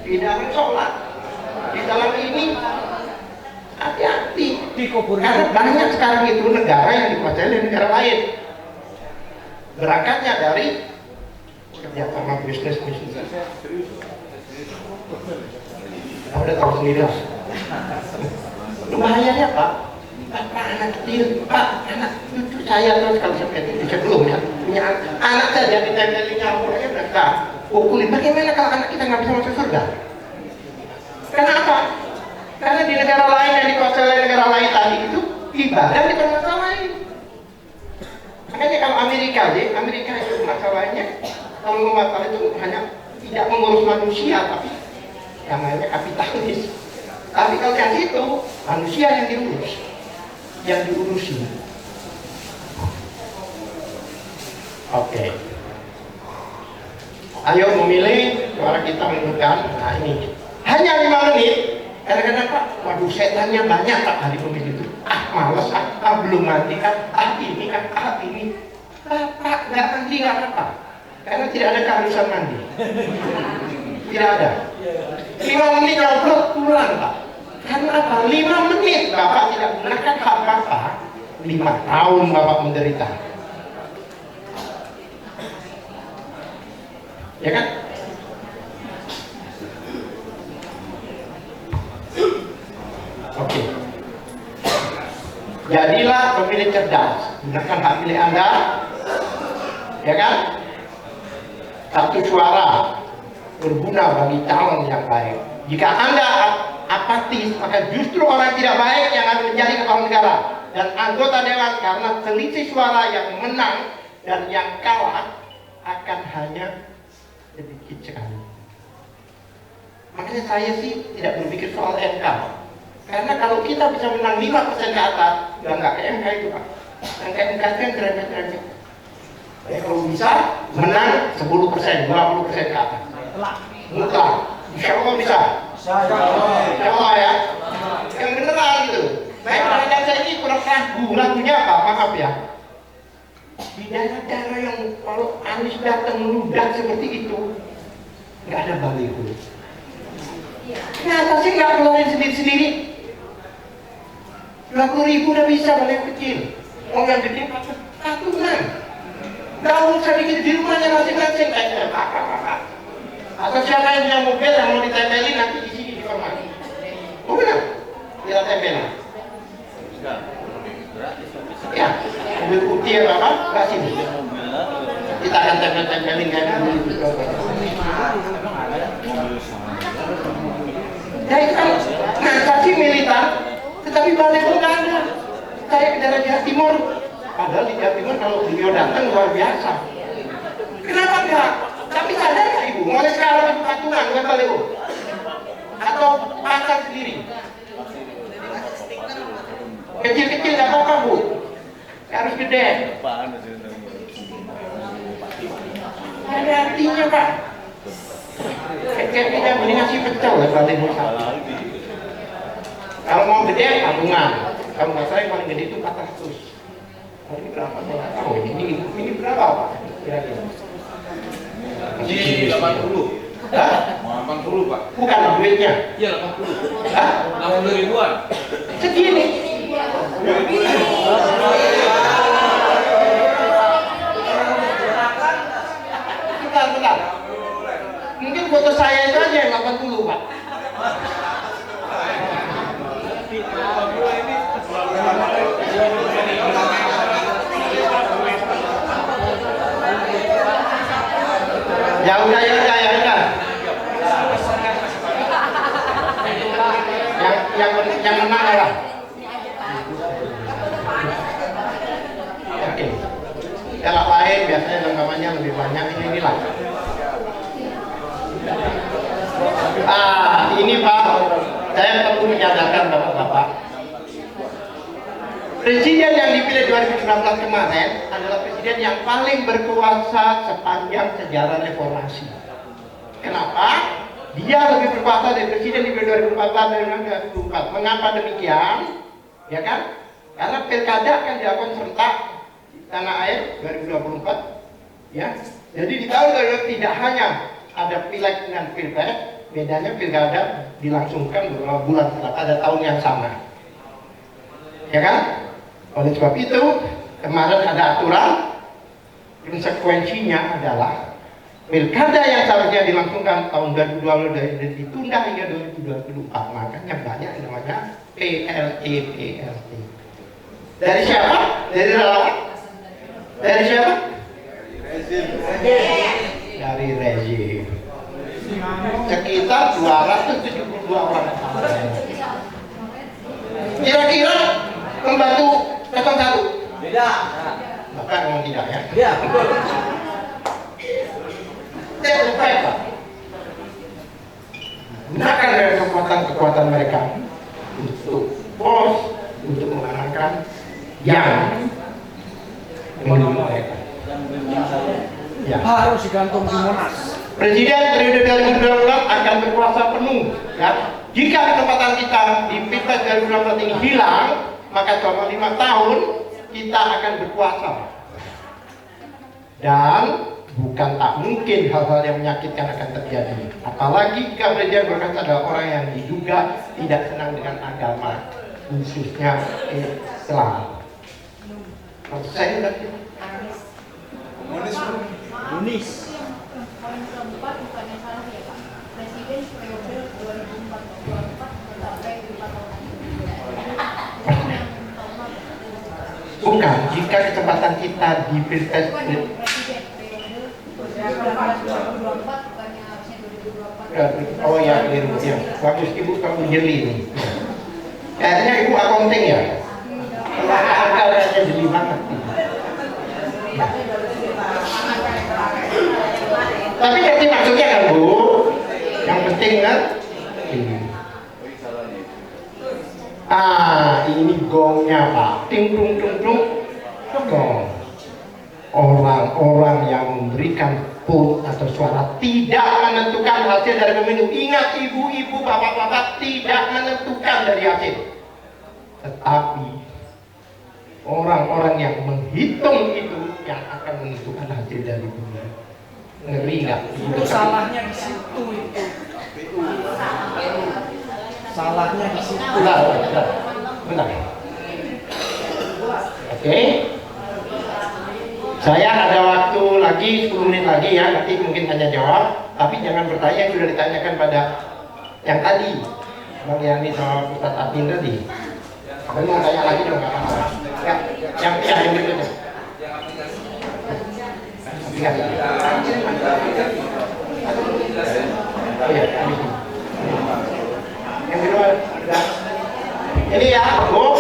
Tidak ada sholat. Di dalam ini hati-hati. Karena banyak sekarang itu negara yang dikuasai oleh negara lain. Berangkatnya dari kerjasama bisnis. Udah tahu sendiri lah. Bahayanya Pak, anak kecil, Pak, anak cucu saya terus kalau sampai itu sebelum ya, punya anak saja ditempelin nyamuk aja mereka pukulin. Bagaimana kalau anak kita nggak bisa masuk surga? Kenapa? Karena di negara lain yang dikuasai oleh negara lain tadi itu ibadah dipermasalahin. Makanya kalau Amerika itu masalahnya, kalau masalah itu hanya tidak mengurus manusia, tapi namanya kapitalis. Tapi kalau yang itu manusia yang diurus, yang diurusi. Oke. Ayo memilih, suara kita menentukan. Nah ini hanya 5 menit. Kadang-kadang Pak, waduh setannya banyak Pak hari pemilih itu. Males belum mandi ini. Pak, nggak mandi nggak apa-apa. Karena tidak ada keharusan mandi. Tidak ada. 5 menit ngobrol pulang Pak. Karena apa? 5 menit Bapak tidak gunakan hak Bapak, 5 tahun Bapak menderita. Ya kan? Oke. Jadilah pemilih cerdas, gunakan hak pilih Anda, ya kan? Satu suara berguna bagi calon yang baik. Jika Anda apatis, maka justru orang tidak baik yang akan menjadi kepala negara dan anggota dewan, karena selisih suara yang menang dan yang kalah akan hanya sedikit sekali. Makanya saya sih tidak berpikir soal MK. Karena kalau kita bisa menang 5% ke atas, ya nggak ke MK itu Pak. Yang ke MK itu yang kerempet-kerempet. Ya, kalau bisa menang 10%, 20% ke atas. Mutlak. Insya Allah bisa. Insya Allah ya. Yang beneran gitu. Baik, kadang saya ini kurang ragu. Ragunya apa? Maaf ya. Di daerah-daerah yang kalau Anies datang meludah seperti itu, nggak ada baliho. Kenapa sih nggak keluarin sendiri-sendiri? 20.000 udah bisa balik kecil. Mau yang gede patungan. Nggak usah bikin di rumahnya masing-masing. Atau siapa yang punya mobil yang mau ditempelin nanti di sini di rumah. Oh benar? Kita tempelin. Ya, mobil putih atau apa? Nggak sini. Kita akan tempelin kayak dulu. Ya itu kan organisasi militer, tetapi balik pun nggak ada. Saya ke daerah Jawa Timur, padahal di Jawa Timur kalau beliau datang luar biasa. Kenapa enggak? Tapi sadar nggak Ibu? Mulai sekarang itu patungan bukan balik atau pasar sendiri. Kecil-kecil nggak apa-apa Bu, harus gede. Ada artinya Pak. Kayak kita beli nasi pecel ya balik satu. Kalau mau gede patungan. Kalau nggak salah yang paling gede itu 400. Ini berapa? Saya nggak tahu. Ini berapa Pak? Kira-kira. Ini 80. Hah? 80 Pak. Bukan duitnya. Iya 80. Hah? 60 ribuan. Segini. Bentar. Mungkin foto saya itu aja yang 80 Pak. Ya udah. Yang menang adalah. Oke. Kalau lain biasanya lengkapannya lebih banyak, inilah. Ini Pak, saya perlu menyadarkan Bapak-Bapak. Presiden yang dipilih 2019 kemarin adalah presiden yang paling berkuasa sepanjang sejarah reformasi. Kenapa? Dia lebih berkuasa dari presiden di 2014 dan 2024. Mengapa demikian? Ya kan? Karena pilkada akan dilakukan serentak di tanah air 2024. Ya, jadi di tahun 2000 tidak hanya ada pileg dan pilpres, bedanya pilkada dilangsungkan beberapa bulan setelah pada tahun yang sama. Ya kan? Oleh sebab itu, kemarin ada aturan, konsekuensinya adalah pilkada yang seharusnya dilangsungkan tahun 2022 ditunda hingga 2024. Makanya banyak yang namanya PLT. Dari siapa? Dari relawan? Dari siapa? Dari rezim. Sekitar 272 orang. Kira-kira membantu 01? Beda. Bahkan memang tidak ya. Iya, betul. Saya lupa. Gunakan dari kekuatan mereka untuk polos, untuk mengarahkan yang melindungi mereka. Ya. Harus digantung di Monas. Presiden periode 2024 akan berkuasa penuh. Ya. Jika kesempatan kita di Pilpres 2024 ini hilang, maka selama 5 tahun kita akan berkuasa. Dan bukan tak mungkin hal-hal yang menyakitkan akan terjadi. Apalagi jika presiden berkata adalah orang yang diduga tidak senang dengan agama, khususnya Islam. Maksud saya udah Unis. Poin keempat bukannya salah ya Pak. Presiden periode 2024 sampai 4 tahun. bukan. Jika kesempatan kita di Pilpres Presiden periode 2024 bukannya harusnya 2024. oh ya, keliru ya. Bagus ibu kamu jeli nih. Kayaknya ibu accounting ya. Angka-angkanya jeli banget. Tapi ngerti maksudnya kan Bu? Yang penting kan? Ini gongnya Pak. Ting tung tung tung. Gong. Orang-orang yang memberikan vote atau suara tidak menentukan hasil dari pemilu. Ingat ibu-ibu, bapak-bapak, tidak menentukan dari hasil. Tetapi orang-orang yang menghitung itu yang akan menentukan hasil dari pemilu. Ngeri nggak? Itu salahnya di situ itu. Salahnya di situ. Benar. Oke. Saya ada waktu lagi 10 menit lagi ya, nanti mungkin tanya jawab, tapi jangan bertanya yang sudah ditanyakan pada yang tadi, Bang Yani sama Ustaz Atin tadi. Kalau mau tanya lagi dong, nggak apa-apa. Ya, yang berikutnya. Oh ya, yang kedua, ini ya, Bu.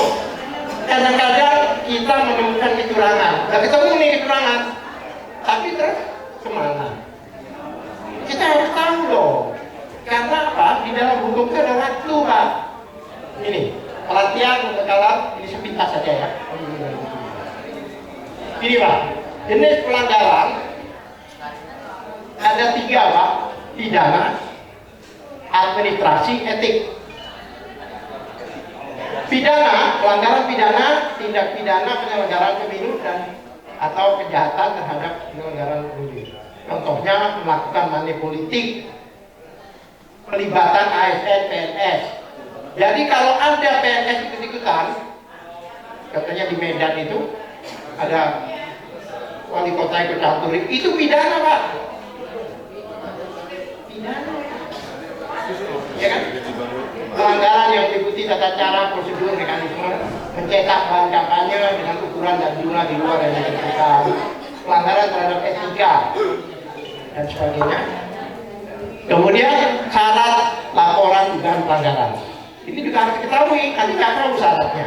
Kadang-kadang kita menemukan kecurangan, nggak ketemu nih kecurangan, tapi terus kemana? Kita harus tahu loh, karena apa? Di dalam hukum itu ada waktu Pak. Ini pelatihan pembekalan ini sepintas saja ya. Ini Pak, jenis pelanggaran ada 3 Pak: pidana, administrasi, etik. Pidana, pelanggaran pidana, tindak pidana penyelenggaraan pemilu dan atau kejahatan terhadap penyelenggaraan pemilu. Contohnya melakukan money politik, pelibatan ASN, PNS. Jadi kalau ada PNS ikut-ikutan, katanya di Medan itu ada wali kota ikut campur, itu pidana Pak. Pidana. Ya kan? Pelanggaran yang mengikuti tata cara, prosedur, mekanisme, mencetak bahan kampanye dengan ukuran dan jumlah di luar dari yang ditentukan, pelanggaran terhadap etika dan sebagainya. Kemudian syarat laporan dugaan pelanggaran. Ini juga harus diketahui, nanti nggak tahu syaratnya.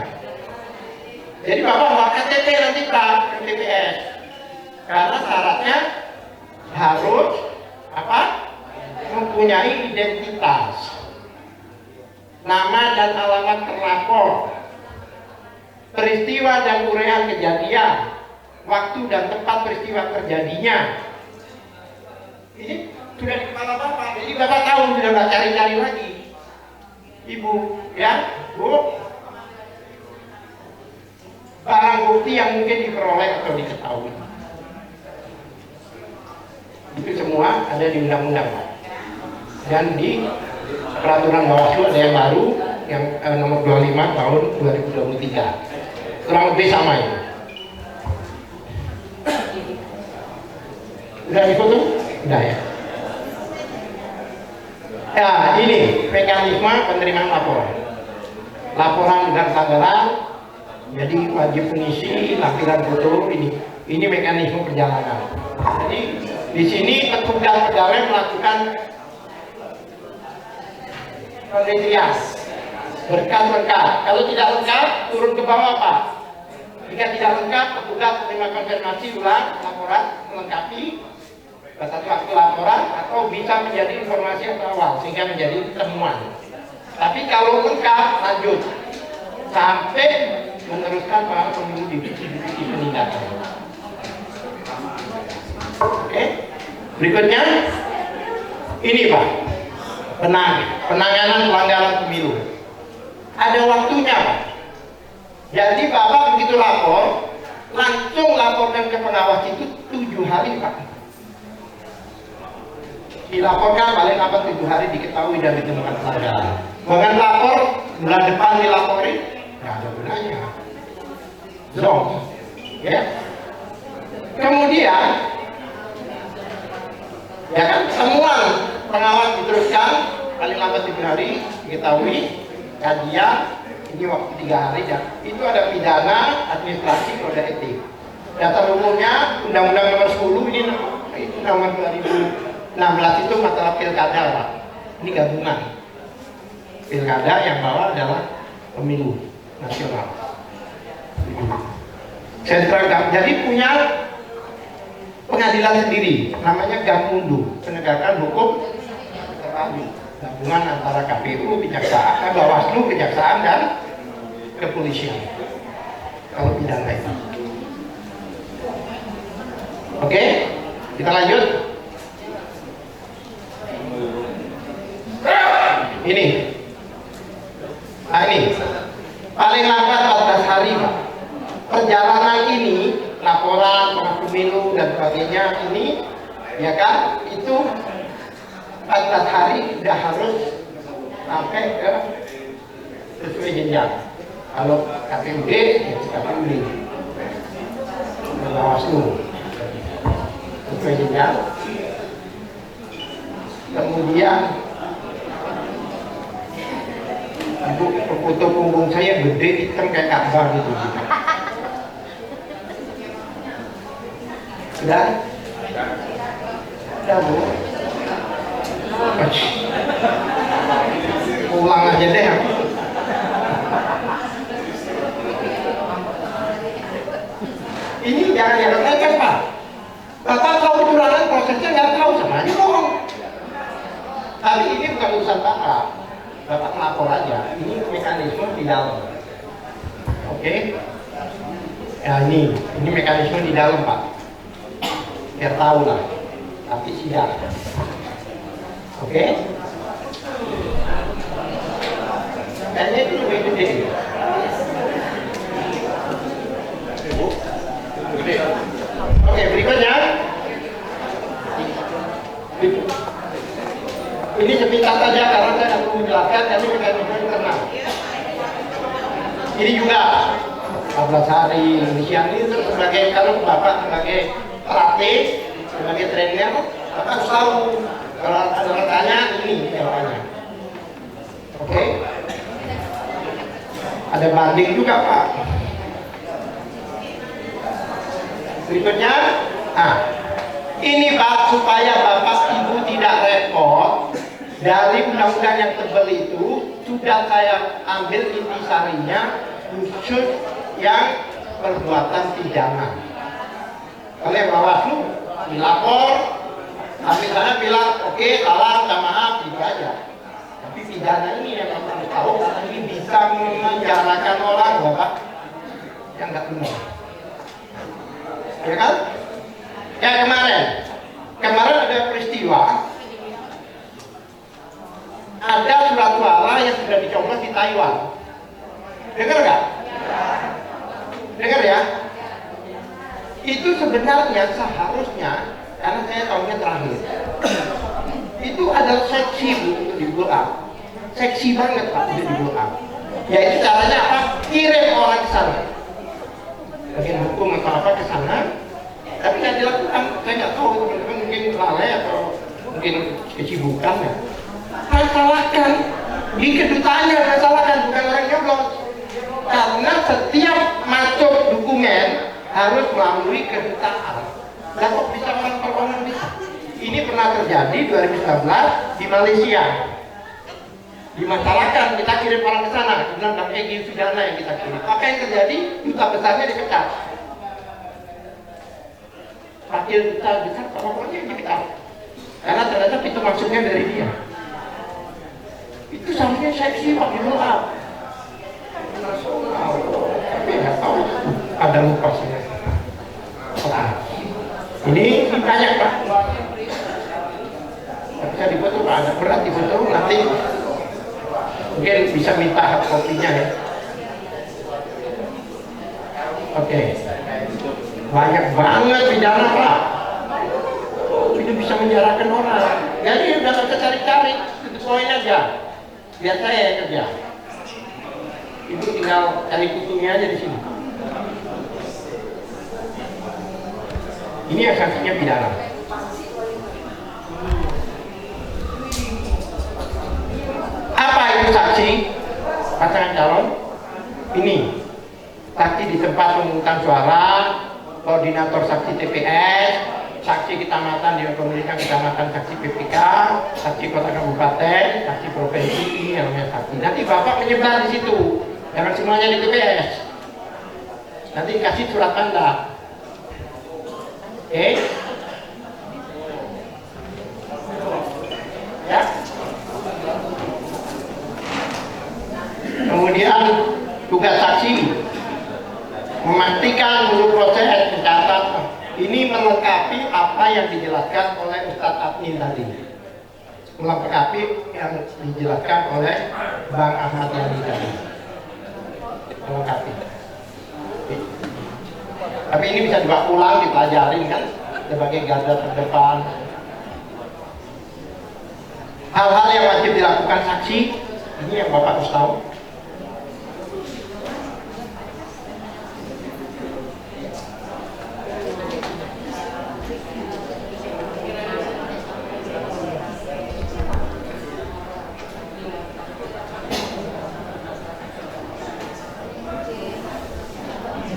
Jadi Bapak bawa KTP nanti Pak ke TPS, karena syaratnya harus apa? Mempunyai identitas, nama dan alamat terlapor, peristiwa dan uraian kejadian, waktu dan tempat peristiwa terjadinya. Ini sudah di kepala Bapak, jadi Bapak tahu, sudah nggak cari-cari lagi. Ibu, ya, Bu, barang bukti yang mungkin diperoleh atau diketahui. Itu semua ada di undang-undang, Pak. Dan di peraturan Bawaslu ada yang baru, yang nomor 25 tahun 2023. Kurang lebih sama ini. Udah difoto? Udah ya. Ya, ini mekanisme penerimaan laporan. Laporan dengan pelanggaran, jadi wajib mengisi lampiran foto ini. Ini mekanisme perjalanan. Jadi di sini petugas pegawai melakukan penelitian berkas-berkas. Kalau tidak lengkap, turun ke bawah, Pak. Jika tidak lengkap, petugas menerima konfirmasi ulang laporan melengkapi batas waktu laporan atau bisa menjadi informasi yang awal sehingga menjadi temuan. Tapi kalau lengkap, lanjut sampai meneruskan bahwa pemilu divisi penindakan. Oke, berikutnya ini, Pak, penanganan pelanggaran pemilu. Ada waktunya, Pak. Jadi Bapak begitu lapor, langsung laporkan ke pengawas itu 7 hari, Pak. Dilaporkan paling lambat 7 hari diketahui dan ditemukan pelanggaran. Bahkan lapor bulan depan dilaporin, nggak ada gunanya. Zong, ya. Kemudian, ya kan, temuan pengawas diteruskan paling lambat 7 hari diketahui, kajian ini waktu 3 hari, dan itu ada pidana, administrasi, kode etik. Dasar umumnya Undang-Undang nomor 10 ini nomor 2016 itu masalah pilkada, Pak. Ini gabungan. Pilkada yang bawah adalah pemilu nasional. Jadi punya pengadilan sendiri, namanya Gamundu, penegakan hukum terpadu, gabungan antara KPU, kejaksaan, Bawaslu, kejaksaan dan kepolisian. Kalau pidana itu. Oke, kita lanjut. Ini, nah ini paling lambat 14 hari, Pak. Perjalanan ini, laporan, pemilu dan sebagainya ini, ya kan, itu 14 hari sudah harus sampai ke sesuai jenjang. Kalau KPUD, ya KPUD, Bawaslu, sesuai jenjang. Kemudian ibu foto punggung saya gede, hitam kayak Ka'bah gitu. Sudah? Sudah, Bu? Pulang aja deh. Ini jangan diangkat, Pak. Bapak tahu kecurangan, prosesnya nggak tahu, sama aja bohong. Tapi ini bukan urusan Bapak. Bapak melapor aja. Ini mekanisme di dalam. Oke? Ya ini mekanisme di dalam, Pak. Biar tahu lah. Tapi sidang. Oke? Kayaknya itu lebih gede. Oke, berikutnya. Ini sepintas saja karena saya tidak perlu menjelaskan, tapi mekanisme internal. Ini juga 14 hari Indonesia ini sebagai, kalau Bapak sebagai pelatih, sebagai trainer, Bapak harus tahu kalau ada orang tanya ini jawabannya. Oke? Ada banding juga, Pak. Berikutnya, ini Pak, supaya Bapak Ibu tidak repot, dari undang-undang yang tebal itu sudah saya ambil intisarinya khusus yang perbuatan pidana. Oleh Bawaslu dilapor, kami sana bilang oke, salah, minta maaf, gitu aja. Tapi pidana ini yang kamu tahu, karena ini bisa menjarakan orang, Bapak, yang nggak benar. Ya kan? Ya kemarin ada peristiwa, ada surat suara yang sudah dicoblos di Taiwan. Dengar nggak? Dengar ya? Itu sebenarnya seharusnya karena saya tahunya terakhir. Itu adalah seksi untuk di blow up. Seksi banget Pak untuk di blow up. Yaitu caranya apa? Kirim orang ke sana. Bagian hukum atau apa ke sana. Tapi nggak dilakukan. Saya nggak tahu teman-teman mungkin lalai atau mungkin kesibukan ya. Saya salahkan di kedutaannya, saya salahkan bukan orang nyoblos. Karena setiap masuk dokumen harus melalui kedutaan. Nah kok bisa orang bisa? Ini pernah terjadi 2019 di Malaysia. Dimasalahkan, kita kirim orang ke sana, kemudian Bang Egy Sujana yang kita kirim. Apa yang terjadi? Duta besarnya dipecat. Wakil duta besar pokoknya yang dipecat. Karena ternyata pintu masuknya dari dia. Itu seharusnya seksi Pak di luar. Nasional. Tapi nggak tahu ada lupa sih. Ini banyak Pak. Bisa difoto Pak, agak berat difoto nanti mungkin bisa minta hard kopinya ya. Oke. Banyak banget pidana Pak. Itu bisa menjarakan orang. Jadi udah nggak usah cari-cari, itu poin aja. Biar saya yang kerja. Ibu tinggal cari kutunya aja di sini. Ini yang sanksinya pidana. Apa itu saksi? Pasangan calon? Ini saksi di tempat pemungutan suara, koordinator saksi TPS, saksi kecamatan di pemilihan kecamatan, saksi PPK, saksi kota kabupaten, saksi provinsi, ini yang namanya saksi. Nanti Bapak menyebar di situ, jangan semuanya di TPS. Nanti kasih surat tanda. Oke? Ya. Kemudian tugas saksi memastikan seluruh proses mencatat. Ini melengkapi apa yang dijelaskan oleh Ustadz Admin tadi. Melengkapi yang dijelaskan oleh Bang Ahmad Yani tadi. Melengkapi. Tapi ini bisa juga pulang dipelajarin kan sebagai garda terdepan. Hal-hal yang wajib dilakukan saksi, ini yang Bapak harus tahu.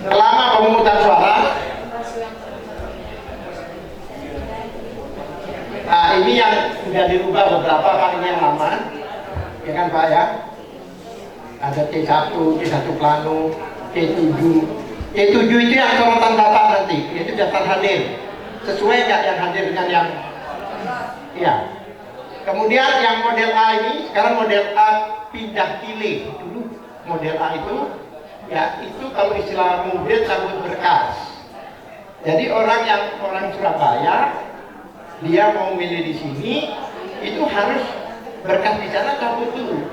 Selama pemungutan suara, nah ini yang sudah dirubah beberapa kali yang lama, ya kan Pak ya? Ada T1, T1 plano, T7. T7 itu yang sorotan Bapak nanti, itu daftar hadir. Sesuai nggak yang hadir dengan yang, ya. Kemudian yang model A ini, sekarang model A pindah pilih. Dulu model A itu, ya itu kalau istilah mobil cabut berkas. Jadi orang Surabaya, dia mau milih di sini, itu harus berkas di sana cabut dulu.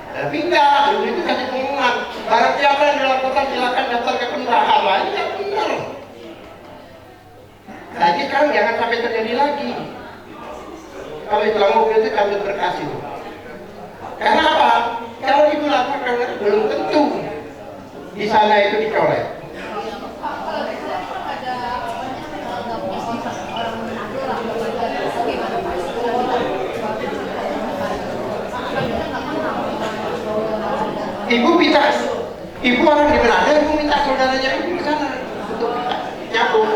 Tapi enggak, dulu itu kasih pengumuman. Barang siapa yang dilakukan silakan daftar ke kelurahan. Nah, ini yang benar. Jadi sekarang jangan sampai terjadi lagi. Kalau istilah mobil itu cabut berkas itu. Karena apa? Kalau itu lakukan belum tentu di sana itu dicoret. Ibu orang di Manado, ibu minta saudaranya ibu ke sana untuk nyabut.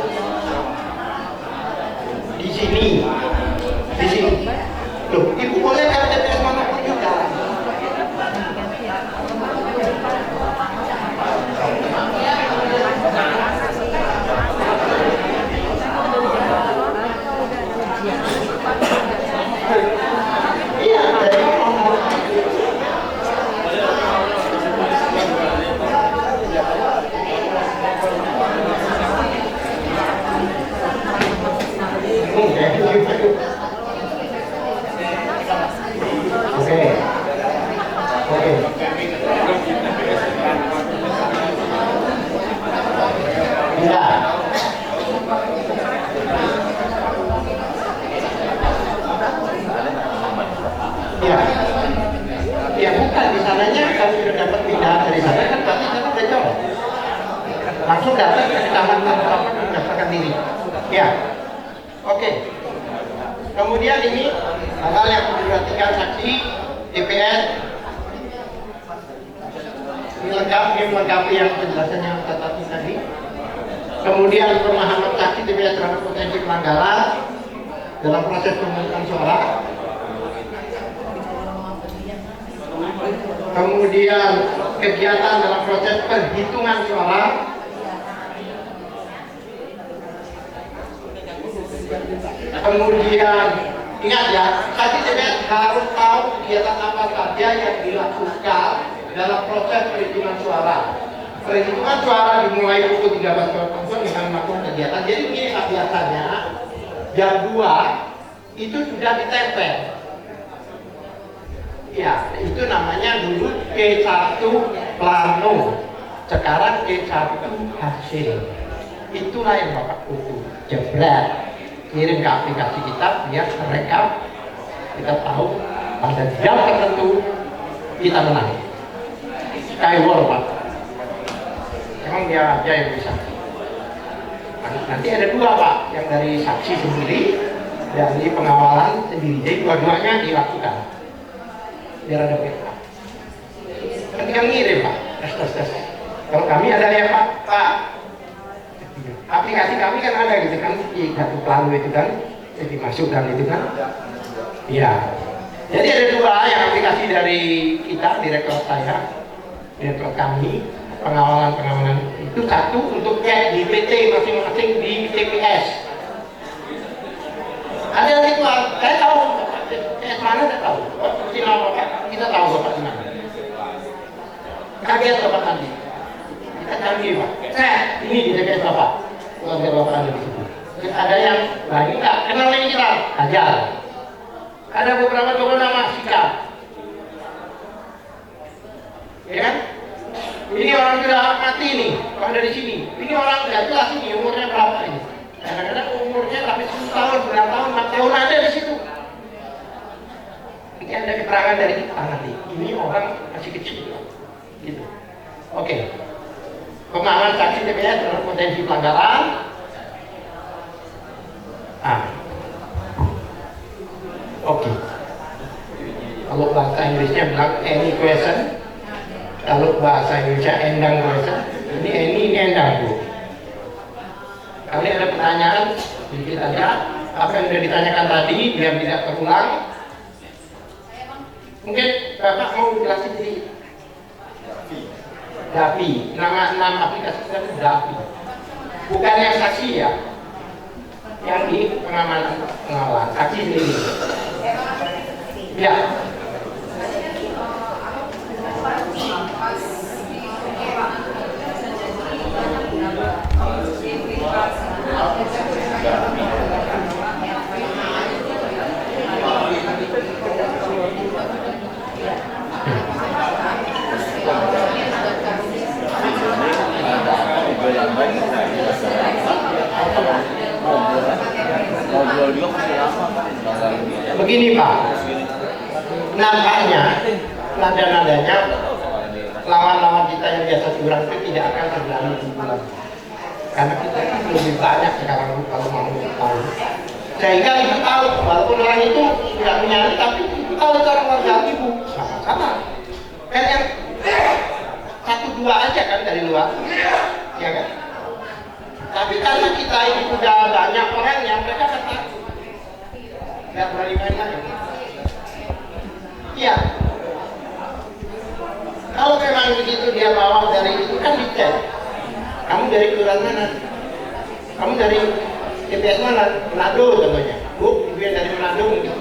Di sini. Loh, ibu boleh kan TPS manapun juga. Iya, dari langsung datang ke kecamatan mendaftarkan diri. Ya, oke. Kemudian ini hal yang diperhatikan saksi TPS ini melengkapi yang penjelasannya catatan tadi. Kemudian pemahaman saksi TPS terhadap potensi pelanggaran dalam proses pemungutan suara. Kemudian kegiatan dalam proses perhitungan suara. Kemudian ingat ya, saksi TPS harus tahu kegiatan apa saja yang dilakukan dalam proses perhitungan suara. Perhitungan suara dimulai pukul 13.00 dengan melakukan kegiatan. Jadi begini biasanya jam 2 itu sudah ditempel. Ya, itu namanya dulu K1 plano, sekarang K1 hasil. Itulah yang Bapak butuh. Jebret, kirim ke aplikasi kita biar rekam. Kita tahu pada jam tertentu kita menang. Skyward Pak. Emang dia aja yang bisa. Nanti ada dua Pak, yang dari saksi sendiri, dari pengawalan sendiri. Jadi dua-duanya dilakukan. Biar ada backup. Nanti kan ngirim Pak. Tes. Kalau kami ada ya Pak. Aplikasi kami kan ada gitu kan, di kartu plano itu kan, jadi masukkan itu kan. Iya. Jadi ada dua yang aplikasi dari kita, direktur saya, direktur kami, pengawalan itu satu untuk cek di PT masing-masing di TPS. Ada yang itu, saya tahu, TPS mana saya tahu. Seperti nama Bapak, kita tahu Bapak di mana. Kaget Bapak nanti. Kita cari Pak. Ini di TPS Bapak. Keluarga Bapak ada di situ. Terus ada yang lagi nggak kenal lagi kita, ajar. Ada beberapa tokoh nama sikap. Ya kan? Ini orang sudah mati nih, kalau dari sini. Ini orang nggak jelas ini umurnya berapa ini. Kadang-kadang umurnya sampai 10 tahun, 9 tahun, 4 tahun ada di situ. Ini ada keterangan dari kita nanti. Ini orang masih kecil, gitu. Oke. Pemahaman saksi TPS terhadap potensi pelanggaran. Oke. Kalau bahasa Inggrisnya bilang any question. Kalau bahasa Indonesia endang question. Ini endang Bu. Kali ada pertanyaan, sedikit aja. Apa yang sudah ditanyakan tadi biar tidak terulang. Mungkin Bapak mau jelasin sedikit. Dapi, nama aplikasi kita itu Dapi. Bukan yang saksi ya, yang di pengawalan saksi sendiri. Ya. Begini Pak, nampaknya nada-nadanya lawan-lawan kita yang biasa curang itu tidak akan terjadi di bulan, karena kita lebih banyak sekarang kalau mau tahu, sehingga ibu tahu walaupun orang itu tidak menyadari, tapi ibu tahu cara keluarga ibu sama-sama kan yang 1-2 aja kan dari luar, ya kan? Tapi karena kita ini sudah banyak orang yang mereka takut, nggak berani main lagi. Iya. Kalau memang begitu dia bawa dari itu kan dicek. Kamu dari kelurahan mana? Kamu dari TPS mana? Manado contohnya. Bu, ibu yang dari Manado mungkin.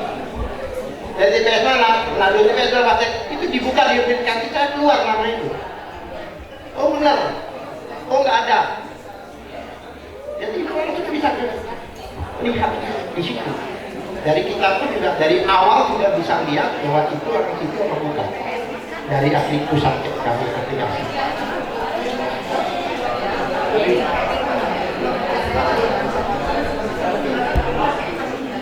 Dari TPS mana? Manado TPS berapa? Itu dibuka di aplikasi saya keluar nama itu. Oh benar. Oh nggak ada. Jadi kalau kita bisa lihat di situ. Dari kita pun juga dari awal sudah bisa lihat bahwa itu orang situ atau bukan. Dari aplikasi pusat kami aplikasi.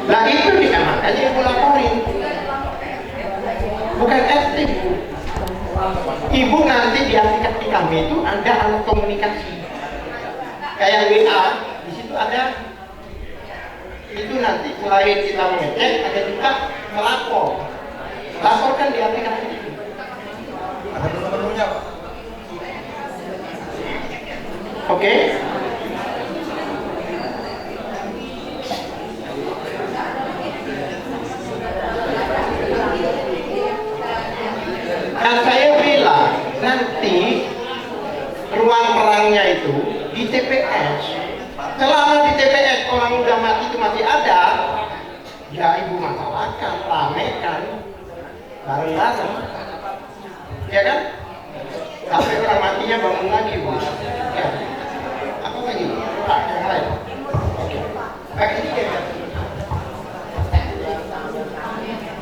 Nah itu bisa makanya ibu laporin. Bukan aktif. Ibu nanti di aplikasi kami itu ada alat komunikasi. kayak WA, di situ ada itu nanti selain kita mengecek ada juga melapor. Laporkan di aplikasi itu. Ada menu-menunya, Pak. Oke. Dan saya bilang nanti ruang perangnya itu di TPS. Selama di TPS orang udah mati itu masih ada, ya ibu masalahkan, ramekan, bareng-bareng, ya kan? Sampai orang matinya bangun lagi, bu. Ya. Apa lagi? Pak, yang lain. Oke. Baik, ini ya.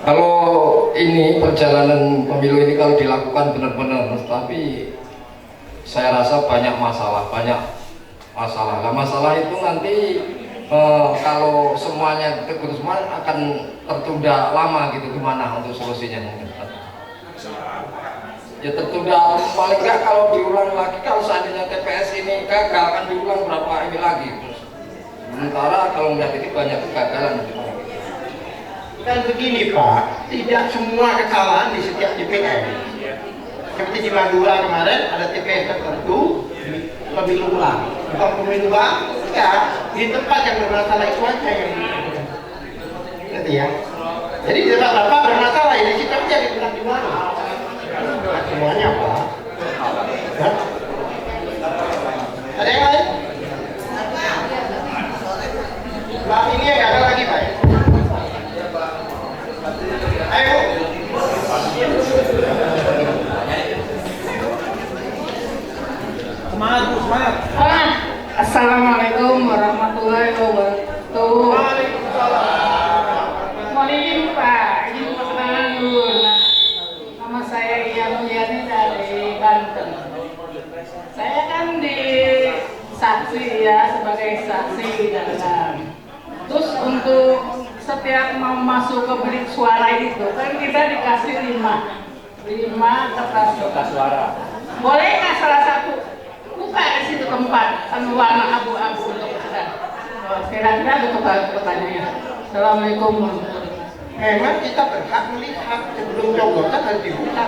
Kalau ini perjalanan pemilu ini kalau dilakukan benar-benar, tapi saya rasa banyak masalah. Nah, masalah itu nanti kalau semuanya terputus semua akan tertunda lama gitu. Gimana untuk solusinya mungkin? Ya tertunda paling nggak kalau diulang lagi, kalau seandainya TPS ini gagal akan diulang berapa ini lagi. Sementara kalau melihat ini banyak kegagalan. Dan begini Pak, tidak semua kesalahan di setiap TPS. Seperti di Madura kemarin ada TPS tertentu pemilu ulang, bukan pemilu ulang, ya di tempat yang bermasalah itu aja yang ngerti ya. Jadi di tempat bapak bermasalah, ya di situ aja dibilang di mana. Nah, semuanya Pak. Ya. Ada yang lain? Pak ini yang gagal lagi Pak. Ayo. Semangat Bu, semangat. Assalamualaikum warahmatullahi wabarakatuh. Waalaikumsalam. Mohon izin Pak, izin perkenalan dulu. Nama saya Iya Mulyani dari Banten. Saya kan di saksi ya, sebagai saksi dalam. Terus untuk setiap mau masuk ke bilik suara itu kan kita dikasih 5 kertas suara. Boleh nggak salah satu buka di situ tempat warna abu-abu untuk kita? Kira-kira betul pertanyaannya. Assalamualaikum warahmatullahi wabarakatuh. Memang kita berhak melihat sebelum coblosan harus dibuka.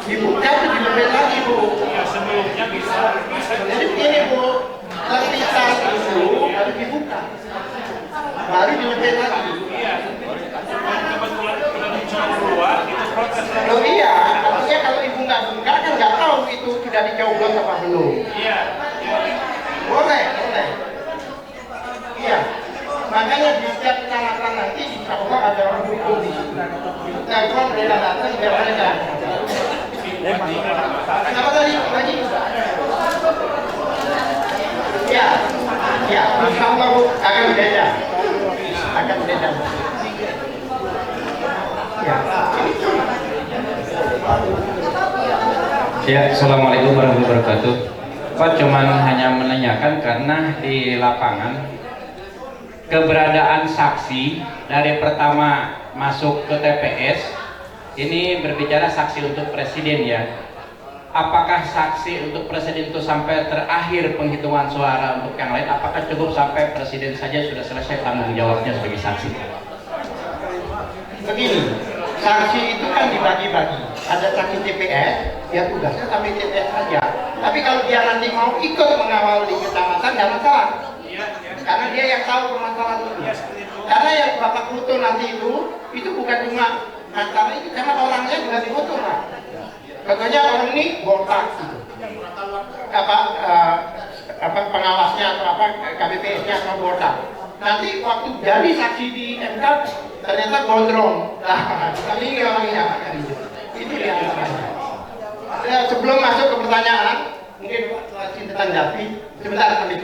Dibuka itu dilebih lagi Bu. Ya, sebelumnya bisa. Jadi begini Bu, lapisan itu harus dibuka. Baru dilebih lagi. Iya. Kebetulan kita dicoba keluar, itu proses. Loh iya, artinya kalau ibu nggak buka kan nggak tahu itu sudah dicoblos apa belum. Iya. Boleh. Iya. Makanya di setiap kecamatan nanti insya Allah ada orang hukum di situ. Telepon mereka datang biar mereka. Kenapa tadi? Lagi? Ya, insya Allah Bu akan beda. Ya, Assalamualaikum warahmatullahi wabarakatuh. Pak cuman hanya menanyakan karena di lapangan keberadaan saksi dari pertama masuk ke TPS ini berbicara saksi untuk presiden ya. Apakah saksi untuk presiden itu sampai terakhir penghitungan suara untuk yang lain? Apakah cukup sampai presiden saja sudah selesai tanggung jawabnya sebagai saksi? Begini, saksi itu kan dibagi-bagi. Ada saksi TPS, dia tugasnya sampai TPS saja. Tapi kalau dia nanti mau ikut mengawal di kecamatan, nggak masalah. Karena dia yang tahu permasalahan itu. Karena yang Bapak foto nanti itu bukan cuma masalah itu, karena orangnya juga difoto Pak. Contohnya orang ini botak gitu. Pengawasnya atau KPPS-nya atau botak. Nanti waktu jadi saksi di MK ternyata gondrong. Nah, kami ini orangnya kan itu. Itu dia. Sebelum masuk ke pertanyaan, mungkin Pak Sintetan Japi sebentar kami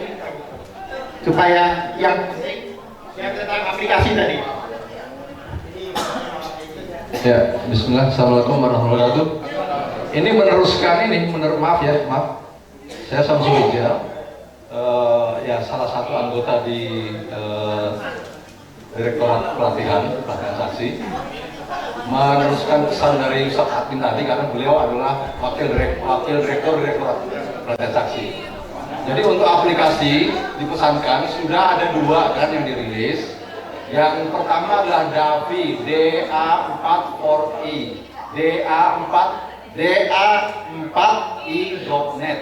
supaya yang penting yang tentang aplikasi tadi. Ya, Bismillah, Assalamualaikum warahmatullahi wabarakatuh. Ini meneruskan maaf, saya Samsul Wijaya, ya salah satu anggota di Direktorat Pelatihan Saksi, meneruskan pesan dari Ustaz Admin tadi karena beliau adalah wakil direktur Direktorat Pelatihan Saksi. Jadi untuk aplikasi dipesankan sudah ada 2 kan yang dirilis. Yang pertama adalah DAVI DA4i DA4i.net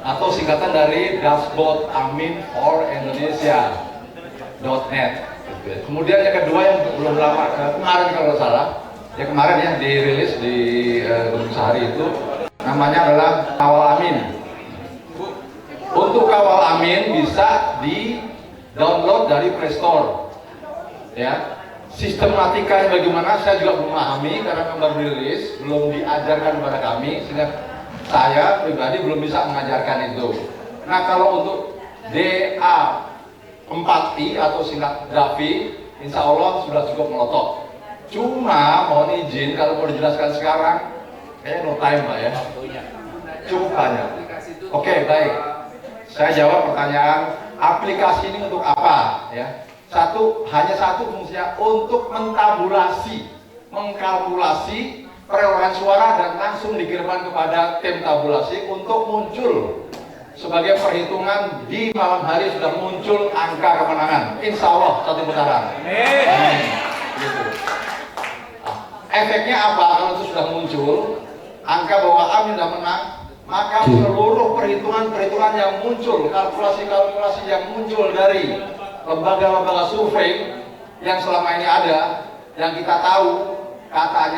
atau singkatan dari Dashboard Amin for Indonesia.net. Kemudian yang kedua yang belum lama kemarin kalau nggak salah, ya kemarin ya dirilis di Gunung Sahari itu namanya adalah Kawal Amin. Untuk Kawal Amin bisa di download dari Play Store. Ya, sistematikanya bagaimana saya juga belum memahami karena baru rilis, belum diajarkan kepada kami sehingga saya pribadi belum bisa mengajarkan itu. Nah, kalau untuk DA4i atau singkat DAVI, insya Allah sudah cukup melotot. Cuma mohon izin kalau mau dijelaskan sekarang, kayaknya no time Pak ya. Cukup banyak. Oke, baik. Saya jawab pertanyaan aplikasi ini untuk apa ya? Hanya satu fungsinya untuk mengkalkulasi perolehan suara dan langsung dikirimkan kepada tim tabulasi untuk muncul sebagai perhitungan di malam hari sudah muncul angka kemenangan. Insya Allah 1 putaran. Gitu. Efeknya apa kalau itu sudah muncul angka bahwa Amin sudah menang, maka seluruh perhitungan yang muncul, kalkulasi yang muncul dari lembaga-lembaga survei yang selama ini ada, yang kita tahu kata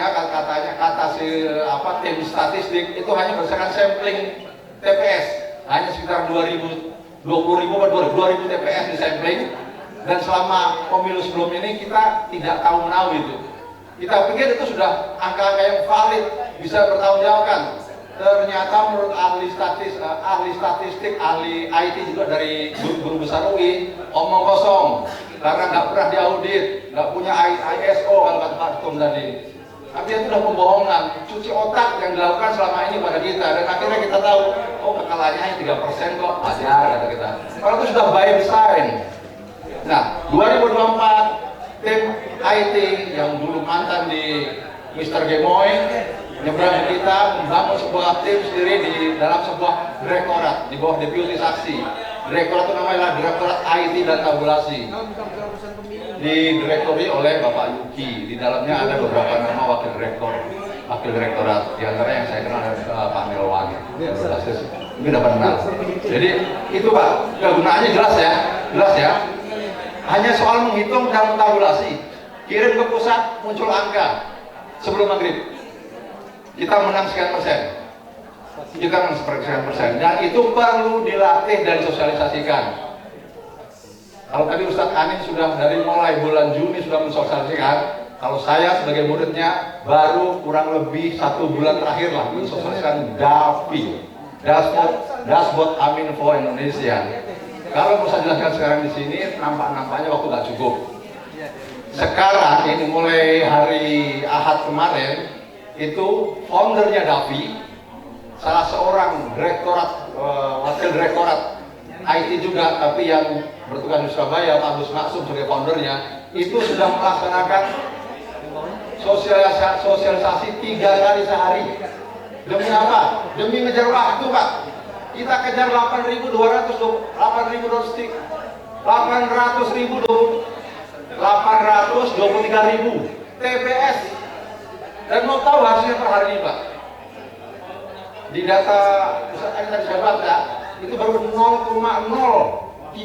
tim statistik itu hanya berdasarkan sampling TPS, hanya sekitar 20.000 TPS di sampling, dan selama pemilu sebelum ini kita tidak tahu menahu itu. Kita pikir itu sudah angka-angka yang valid, bisa bertanggungjawabkan. Ternyata menurut ahli statistik, ahli IT juga dari guru besar UI, omong kosong karena nggak pernah diaudit, nggak punya ISO kalau kata Pak Tum tadi. Tapi itu sudah pembohongan, cuci otak yang dilakukan selama ini pada kita, dan akhirnya kita tahu, oh kekalahannya hanya 3% kok, wajar kata kita. Kalau itu sudah by design. Nah, 2024 tim IT yang dulu mantan di Mr. Gemoy nyebrang ke kita membangun sebuah tim sendiri di dalam sebuah direktorat di bawah deputi saksi. Direktorat itu namanya Direktorat IT dan Tabulasi. Didirektori oleh Bapak Yuki. Di dalamnya ada beberapa nama wakil direktorat. Di antara yang saya kenal adalah Pak Melwan. Mungkin dapat kenal. Jadi itu Pak, kegunaannya jelas ya. Hanya soal menghitung dan tabulasi. Kirim ke pusat muncul angka sebelum maghrib. Kita menang sekian persen, dan itu perlu dilatih dan disosialisasikan. Kalau tadi Ustadz Anin sudah dari mulai bulan Juni sudah mensosialisasikan, kalau saya sebagai muridnya baru kurang lebih 1 bulan terakhir lah mensosialisasikan DAVI, Dashboard Amin for Indonesia. Kalau mau saya jelaskan sekarang di sini, nampaknya waktu nggak cukup. Sekarang ini mulai hari Ahad kemarin, itu foundernya DAVI, salah seorang wakil direktorat IT juga, tapi yang bertugas di Surabaya, Pak Agus Maksum sebagai foundernya, itu sudah melaksanakan sosialisasi 3 kali sehari. Demi apa? Demi ngejar waktu Pak. Kita kejar 823.000 TPS. Dan mau tahu hasilnya per hari ini Pak, di data pusat yang tadi saya baca itu baru 0,03%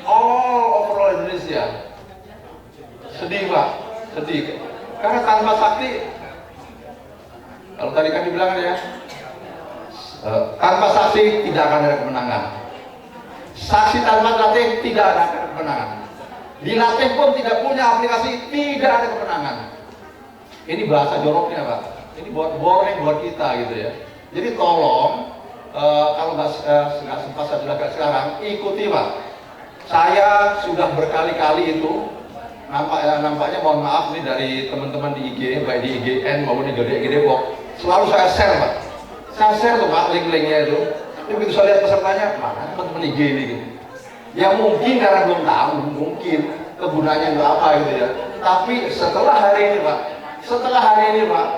all overall Indonesia. Sedih Pak, sedih. Karena tanpa sakti, kalau tadi kan dibilang ya, tanpa saksi tidak akan ada kemenangan. Saksi tanpa latih tidak ada kemenangan. Dilatih pun tidak punya aplikasi, tidak ada kemenangan. Ini bahasa joroknya Pak, ini buat warning buat kita gitu ya. Jadi tolong, kalau nggak sempat saya jelaskan sekarang, ikuti Pak. Saya sudah berkali-kali itu, nampaknya mohon maaf nih dari teman-teman di IG, baik di IGN maupun di IG Depok, selalu saya share Pak. Saya share tuh Pak link-linknya itu. Tapi begitu saya lihat pesertanya, mana teman-teman IG ini gitu. Ya mungkin karena belum tahu, mungkin kegunaannya nggak apa gitu ya. Tapi setelah hari ini Pak,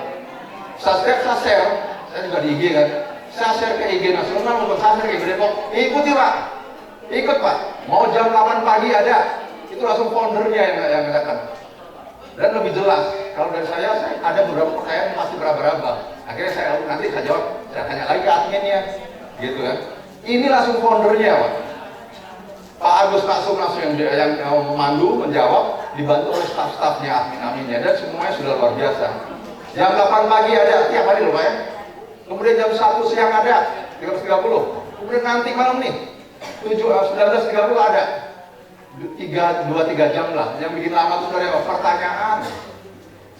saya share, saya juga di IG kan, saya share ke IG nasional maupun saya share ke IG Depok, ikuti Pak, ikut Pak. Mau jam 8 pagi ada, itu langsung foundernya yang ngadakan. Dan lebih jelas, kalau dari saya ada beberapa pertanyaan yang pasti beraba-raba. Akhirnya nanti saya jawab, saya tanya lagi ke adminnya, gitu kan. Ini langsung foundernya Pak. Pak Agus Maksum langsung yang memandu, menjawab, dibantu oleh staf-stafnya, admin-adminnya, dan semuanya sudah luar biasa. Jam 8 pagi ada, tiap hari loh Pak ya. Kemudian jam 1 siang ada, 13.30. Kemudian nanti malam nih, 19.30 ada. 2-3 jam lah. Yang bikin lama itu dari pertanyaan.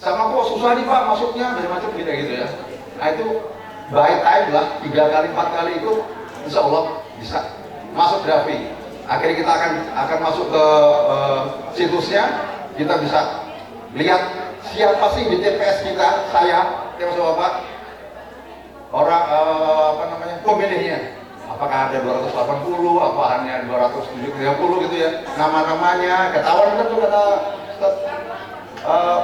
Sama kok susah nih Pak masuknya, dari macam gitu ya. Nah itu by time lah, 3 kali 4 kali itu insya Allah bisa masuk Davi. Akhirnya kita akan masuk ke situsnya, kita bisa lihat siapa sih di TPS kita, saya, TPS Bapak, orang pemilihnya. Apakah ada 280, apa hanya 230 gitu ya, nama-namanya, ketahuan kan tuh kata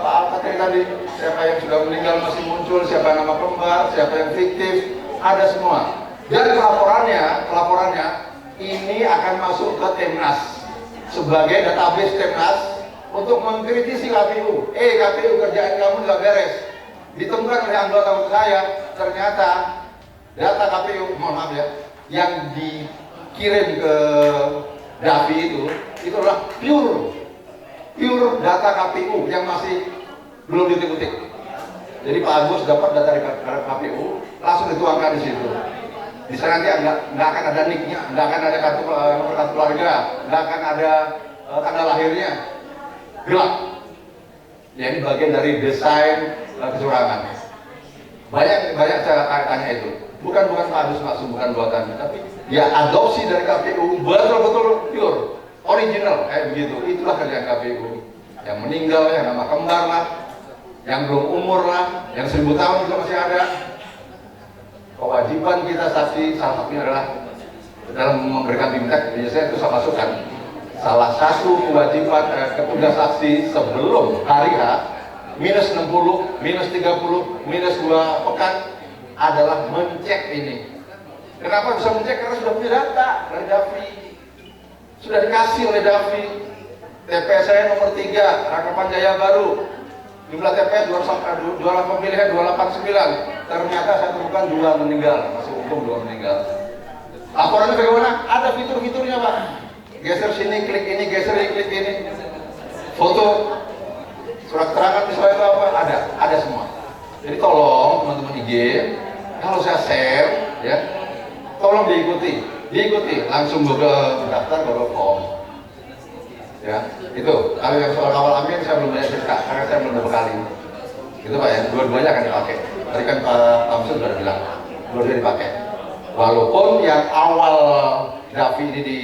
Pak Al-Fatih tadi, siapa yang sudah meninggal masih muncul, siapa nama kembar, siapa yang fiktif, ada semua. Dan pelaporannya ini akan masuk ke Temnas sebagai database Temnas untuk mengkritisi KPU. KPU kerjaan kamu nggak beres. Ditemukan oleh anggota saya, ternyata data KPU, mohon maaf ya, yang dikirim ke Davi itu adalah pure data KPU yang masih belum ditik-utik. Jadi Pak Agus dapat data dari KPU, langsung dituangkan di situ. Di sana nanti nggak akan ada nicknya, nggak akan ada nomor kartu keluarga, nggak akan ada tanggal lahirnya, gelap. Ya ini bagian dari desain kecurangan. Banyak saya tanya itu. Bukan Pak Agus Maksum, bukan buatan, tapi ya adopsi dari KPU betul-betul pure, original kayak begitu. Itulah kerjaan KPU. Yang meninggal, yang nama kembar lah, yang belum umur lah, yang 1000 tahun juga masih ada. Kewajiban kita saksi salah satunya adalah dalam memberikan bimtek, biasanya itu saya masukkan salah satu kewajiban tugas saksi sebelum hari H minus 60, minus 30, minus 2 pekan adalah mencek ini. Kenapa bisa mencek? Karena sudah punya data dari Davi, sudah dikasih oleh Davi. TPS saya nomor 3, Rangkapan Jaya Baru, jumlah TPS 2 pemilihan 289. Ternyata saya temukan 2 meninggal, masih untung 2 meninggal. Laporannya bagaimana? Ada fitur-fiturnya Pak. Geser sini, klik ini, geser ini, klik ini. Foto, surat keterangan misalnya itu apa? Ada semua. Jadi tolong teman-teman IG, kalau saya share, ya, tolong diikuti, langsung mendaftar ke form. Ya, itu. Kalau yang soal awal amin saya belum banyak cerita, karena saya belum berbekali. Itu Pak ya, dua-duanya akan dipakai. Tadi kan Pak Tamsul sudah bilang, dua-duanya dipakai. Walaupun yang awal Davi ini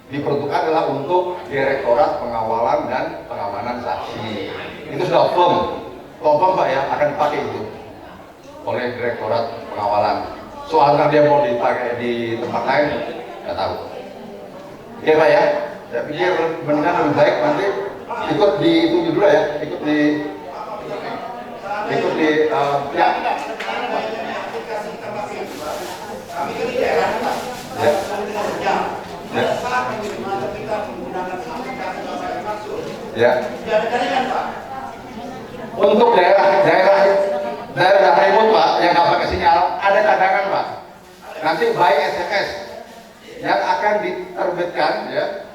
diperuntukkan adalah untuk Direktorat Pengawalan dan Pengamanan Saksi. Itu sudah confirm Pak ya, akan dipakai itu oleh Direktorat Pengawalan. Soalnya dia mau dipakai di tempat lain, nggak tahu. Oke Pak ya, saya pikir mendingan lebih baik nanti ikut di itu dulu ya, ikut di ya. Ya. Untuk daerah remote Pak yang nggak pakai sinyal ada cadangan Pak. Nanti by SMS yang akan diterbitkan ya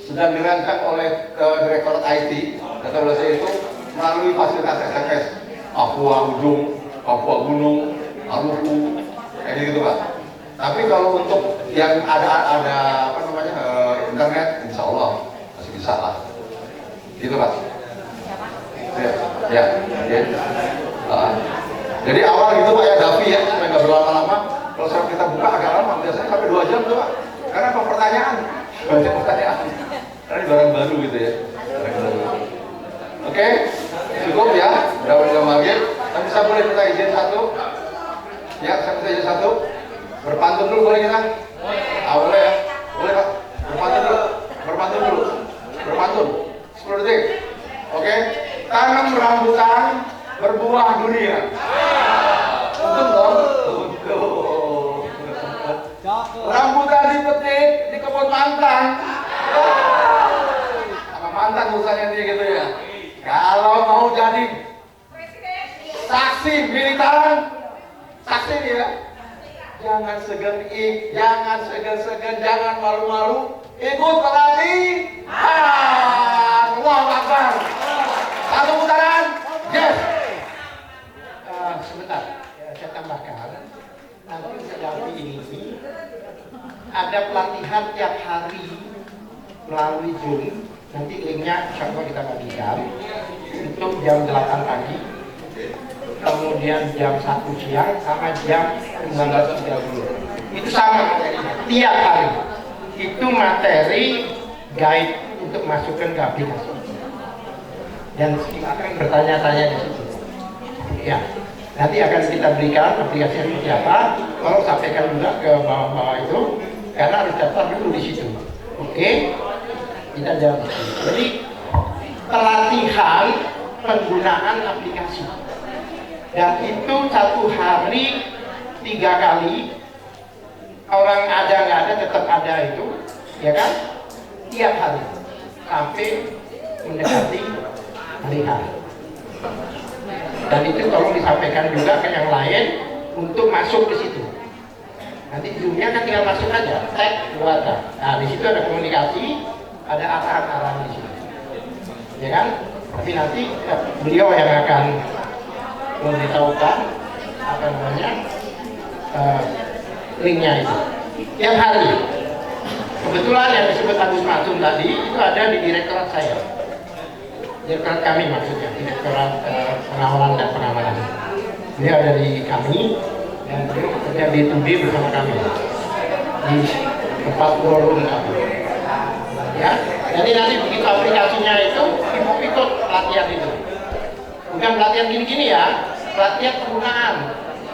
sedang dirancang oleh Direktorat IT data itu melalui fasilitas SMS Papua Ujung, Papua Gunung, Maluku, kayak gitu Pak. Tapi kalau untuk yang ada apa namanya internet, insya Allah masih bisa lah. Gitu Pak. Ya. Jadi awal gitu Pak ya Davi ya, supaya nggak berlama-lama. Kalau kita buka agak lama, biasanya sampai 2 jam tuh Pak. Karena apa pertanyaan? Banyak pertanyaan. Karena ini barang baru gitu ya. Oke, cukup ya. Udah maghrib. Tapi saya boleh minta izin satu. Ya, saya minta izin satu. Berpantun dulu boleh kita? Boleh ya. Boleh Pak. Berpantun dulu. Berpantun. 10 detik. Oke. Tanam rambutan berbuah dunia. Untung dong. Untung. mantan. Sama mantan urusannya dia gitu ya. Kalau mau jadi saksi militer, saksi dia, jangan segan, jangan malu-malu, ikut pelatihan. Allahu Akbar. Satu putaran, yes. Sebentar, saya tambahkan. Nanti sejauh ini ada pelatihan tiap hari melalui Zoom. Nanti linknya insya Allah kita bagikan untuk jam 8 pagi, kemudian jam 1 siang sama jam 19.30. Itu sama materinya tiap hari. Itu materi guide untuk masukkan ke aplikasi. Dan silakan bertanya-tanya di situ. Ya, nanti akan kita berikan aplikasi seperti apa. Tolong sampaikan juga ke bawah-bawah itu, karena harus daftar dulu di situ. Oke? Kita jawab. Jadi pelatihan penggunaan aplikasi, dan itu 1 hari 3 kali. Orang ada nggak ada tetap ada itu, ya kan? Tiap hari sampai mendekati hari H. Dan itu tolong disampaikan juga ke yang lain untuk masuk ke situ. Nanti Zoom-nya kan tinggal masuk aja, tag keluarga. Nah di situ ada komunikasi, ada arahan-arahan di situ, ya kan? Tapi nanti beliau yang akan memberitahukan apa namanya linknya itu. Tiap hari. Kebetulan yang disebut Agus Maksum tadi itu ada di direktorat saya. Direktorat kami maksudnya, direktorat pengawalan dan pengamanan. Dia ada di kami dan beliau bekerja di B2B bersama kami di tempat forum kami. Ya, jadi nanti begitu aplikasinya itu ikut pelatihan itu. Bukan pelatihan gini-gini ya, pelatihan penggunaan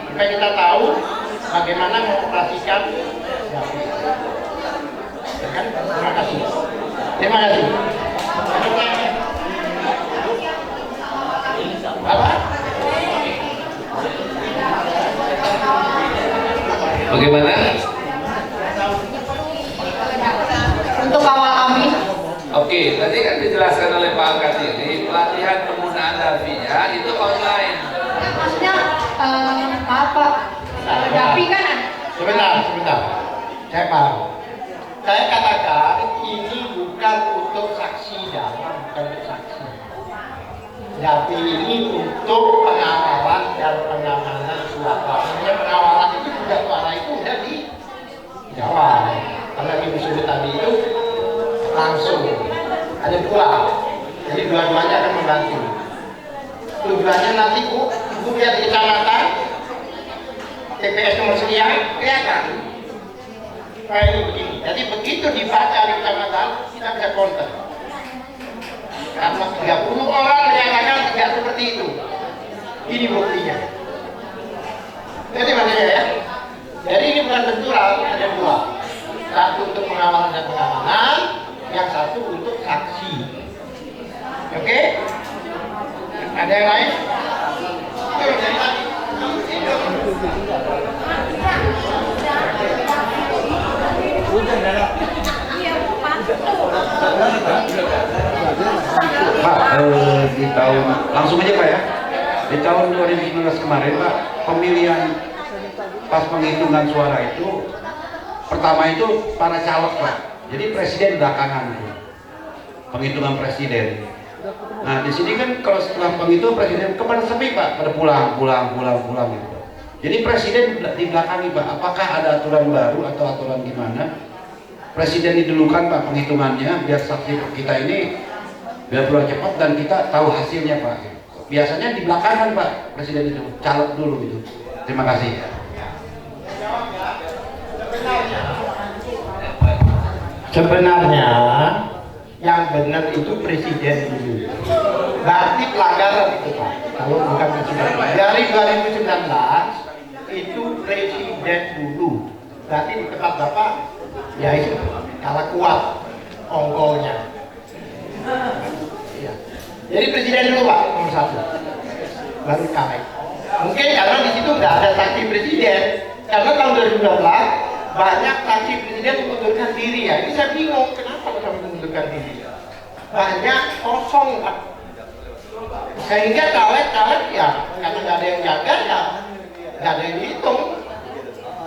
supaya kita tahu bagaimana mengoperasikan. Ya kan? Terima kasih. Terima kasih. Apa? Bagaimana? Untuk awal kami. Oke, tadi kan dijelaskan oleh Pak Al-Katiri, pelatihan penggunaan Davi-nya itu online. Maksudnya, maaf Pak, Davi kan Sebentar. Saya paham. Saya katakan ini bukan untuk saksi dalam, bukan untuk saksi. Davi ini untuk pengawalan dan pengamanan suara. Sebenarnya pengawalan itu sudah suara itu sudah dijawab. Karena Ibu sebut tadi itu langsung ada 2. Jadi dua-duanya akan membantu. Tujuannya nanti Ibu lihat di kecamatan, TPS nomor sekian kelihatan. Kayak ini begini. Jadi begitu dibaca di kecamatan kita bisa counter. Karena 30 orang menyatakan tidak seperti itu. Ini buktinya. Jadi makanya ya. Jadi ini bukan benturan, ada 2. Satu untuk pengawalan dan pengamanan, yang satu untuk saksi. Oke? Ada yang lain? Pak, di tahun langsung aja Pak ya. Di tahun 2019 kemarin Pak, pemilihan pas penghitungan suara itu pertama itu para caleg Pak. Jadi presiden belakangan itu. Penghitungan presiden. Nah, di sini kan kalau setelah penghitungan presiden kemana sepi Pak, pada pulang gitu. Jadi presiden di belakangi Pak, apakah ada aturan baru atau aturan gimana? Presiden didulukan Pak penghitungannya biar saksi kita ini biar pulang cepat dan kita tahu hasilnya Pak. Biasanya di belakangan Pak presiden itu caleg dulu itu. Terima kasih. Sebenarnya yang benar itu presiden dulu. Berarti pelanggaran itu Pak. Kalau bukan presiden. Dari 2019 itu presiden dulu. Berarti di tempat Bapak ya itu kalah kuat ongkolnya. Ya. Jadi presiden dulu Pak nomor 1. Baru kalah. Mungkin karena di situ nggak ada saksi presiden. Karena tahun 2012 banyak saksi presiden mengundurkan diri ya. Ini saya bingung kenapa sampai mengundurkan diri. Banyak kosong Pak. Sehingga caleg-caleg ya karena nggak ada yang jaga ya nggak ada yang dihitung.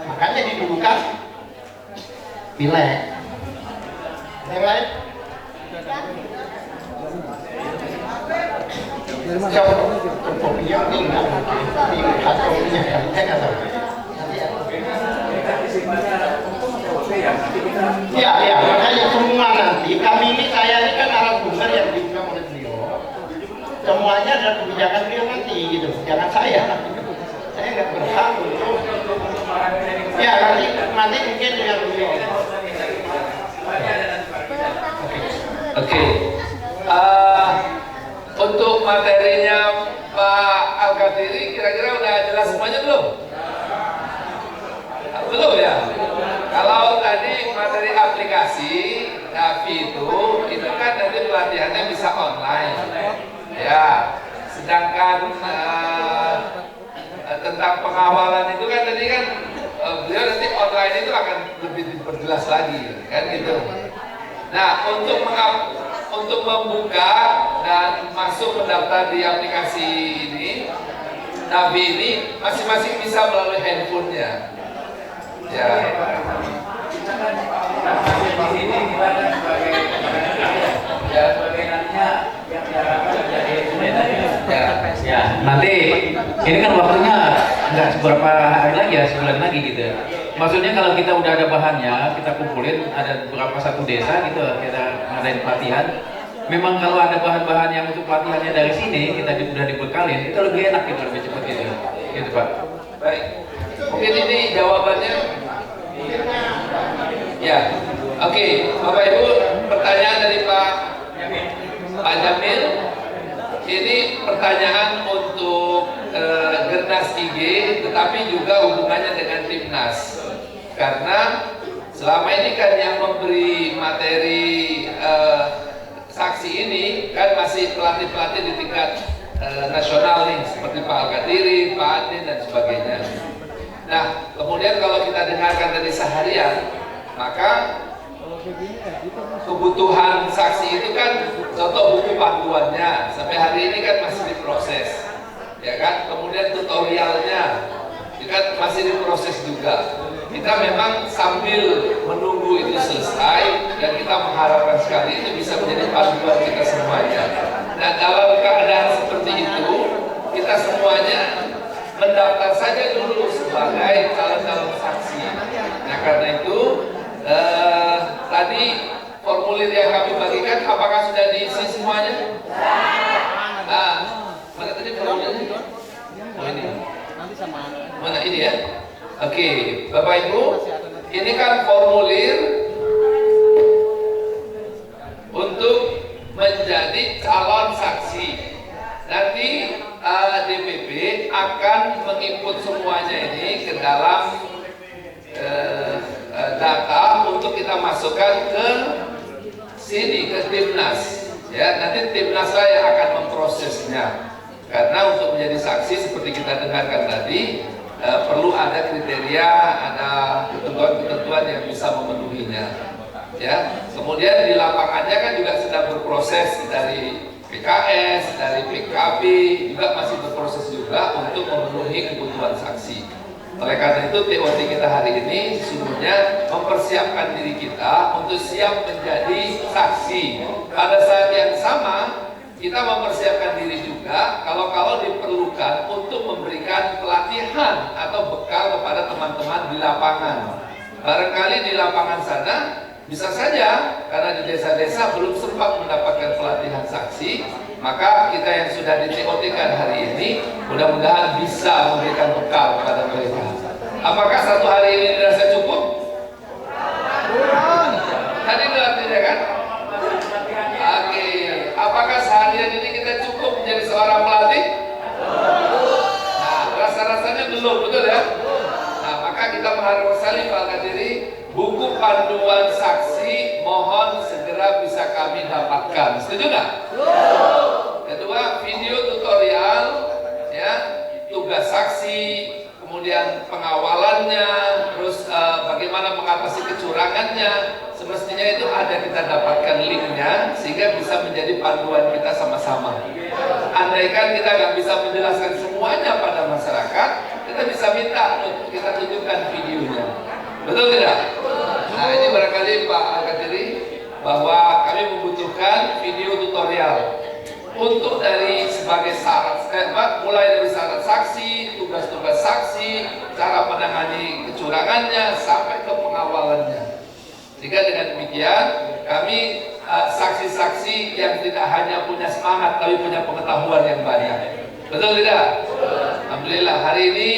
Makanya didulukan pileg. Yang lain? Kopinya enggak kopinya ya, saya nggak tahu. Iya, makanya semua nanti kami ini, saya ini kan narasumber yang diundang oleh beliau. Semuanya adalah kebijakan beliau nanti gitu, jangan saya. Saya nggak berhak untuk. Ya nanti mungkin dengan beliau. Oke. Untuk materinya Pak Al-Qadiri kira-kira udah jelas semuanya belum? Belum ya? Kalau tadi materi aplikasi Navi itu kan nanti pelatihannya bisa online ya. Sedangkan tentang pengawalan itu kan tadi kan beliau nanti online itu akan lebih diperjelas lagi kan gitu. Nah untuk membuka dan masuk mendaftar di aplikasi ini Navi ini masing-masing bisa melalui handphonenya. Ya. Ya, nanti ini kan waktunya nggak seberapa hari lagi ya, sebulan lagi gitu. Maksudnya kalau kita udah ada bahannya, kita kumpulin ada beberapa satu desa gitu, kita ngadain pelatihan. Memang kalau ada bahan-bahan yang untuk pelatihannya dari sini, kita udah dibekalin, itu lebih enak gitu, lebih cepat gitu. Gitu Pak. Baik. Mungkin ini jawabannya. Ya. Oke, Bapak Ibu, pertanyaan dari Pak Jamil. Ini pertanyaan untuk Gernas IG, tetapi juga hubungannya dengan Timnas. Karena selama ini kan yang memberi materi saksi ini kan masih pelatih-pelatih di tingkat nasional nih, seperti Pak Al-Qadiri, Pak Adin dan sebagainya. Nah, kemudian kalau kita dengarkan dari seharian, maka kebutuhan saksi itu kan contoh buku panduannya sampai hari ini kan masih diproses, ya kan? Kemudian tutorialnya itu kan masih diproses juga. Kita memang sambil menunggu itu selesai dan kita mengharapkan sekali itu bisa menjadi panduan kita semuanya. Nah, dalam keadaan seperti itu kita semuanya mendaftar saja dulu sebagai calon-calon saksi. Nah, karena itu tadi formulir yang kami bagikan apakah sudah diisi semuanya? Mana tadi formulirnya? Oh ini. Mana ini ya? Oke, Bapak Ibu, ini kan formulir untuk menjadi calon saksi. Nanti DPP akan menginput semuanya ini ke dalam data untuk kita masukkan ke sini, ke Timnas. Ya, nanti Timnas lah yang akan memprosesnya. Karena untuk menjadi saksi seperti kita dengarkan tadi, perlu ada kriteria, ada ketentuan-ketentuan yang bisa memenuhinya. Ya, kemudian di lapangannya kan juga sedang berproses dari PKS, dari PKB juga masih berproses juga untuk memenuhi kebutuhan saksi. Oleh karena itu TOT kita hari ini sesungguhnya mempersiapkan diri kita untuk siap menjadi saksi. Pada saat yang sama kita mempersiapkan diri juga kalau diperlukan untuk memberikan pelatihan atau bekal kepada teman-teman di lapangan. Barangkali di lapangan sana bisa saja karena di desa-desa belum sempat mendapatkan pelatihan saksi, maka kita yang sudah di TOT-kan hari ini mudah-mudahan bisa memberikan bekal kepada mereka. Apakah satu hari ini dirasa cukup? Tadi artinya kan? Oke. Apakah seharian ini kita cukup menjadi seorang pelatih? Nah, rasa-rasanya belum, betul ya? Nah, maka kita mengharapkan sekali Pak Al-Qadiri, buku panduan saksi mohon segera bisa kami dapatkan. Setuju nggak? Kedua, video tutorial ya tugas saksi, kemudian pengawalannya, terus bagaimana bagaimana mengatasi kecurangannya, semestinya itu ada kita dapatkan linknya sehingga bisa menjadi panduan kita sama-sama. Andaikan kita nggak bisa menjelaskan semuanya pada masyarakat, kita bisa minta untuk kita tunjukkan videonya. Betul tidak? Nah, ini barangkali Pak Al-Qadiri bahwa kami membutuhkan video tutorial untuk dari sebagai syarat, mulai dari syarat saksi, tugas-tugas saksi, cara menangani kecurangannya sampai ke pengawalannya. Sehingga dengan demikian kami saksi-saksi yang tidak hanya punya semangat tapi punya pengetahuan yang banyak. Betul tidak? Alhamdulillah hari ini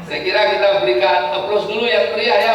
saya kira kita berikan aplaus dulu yang meriah ya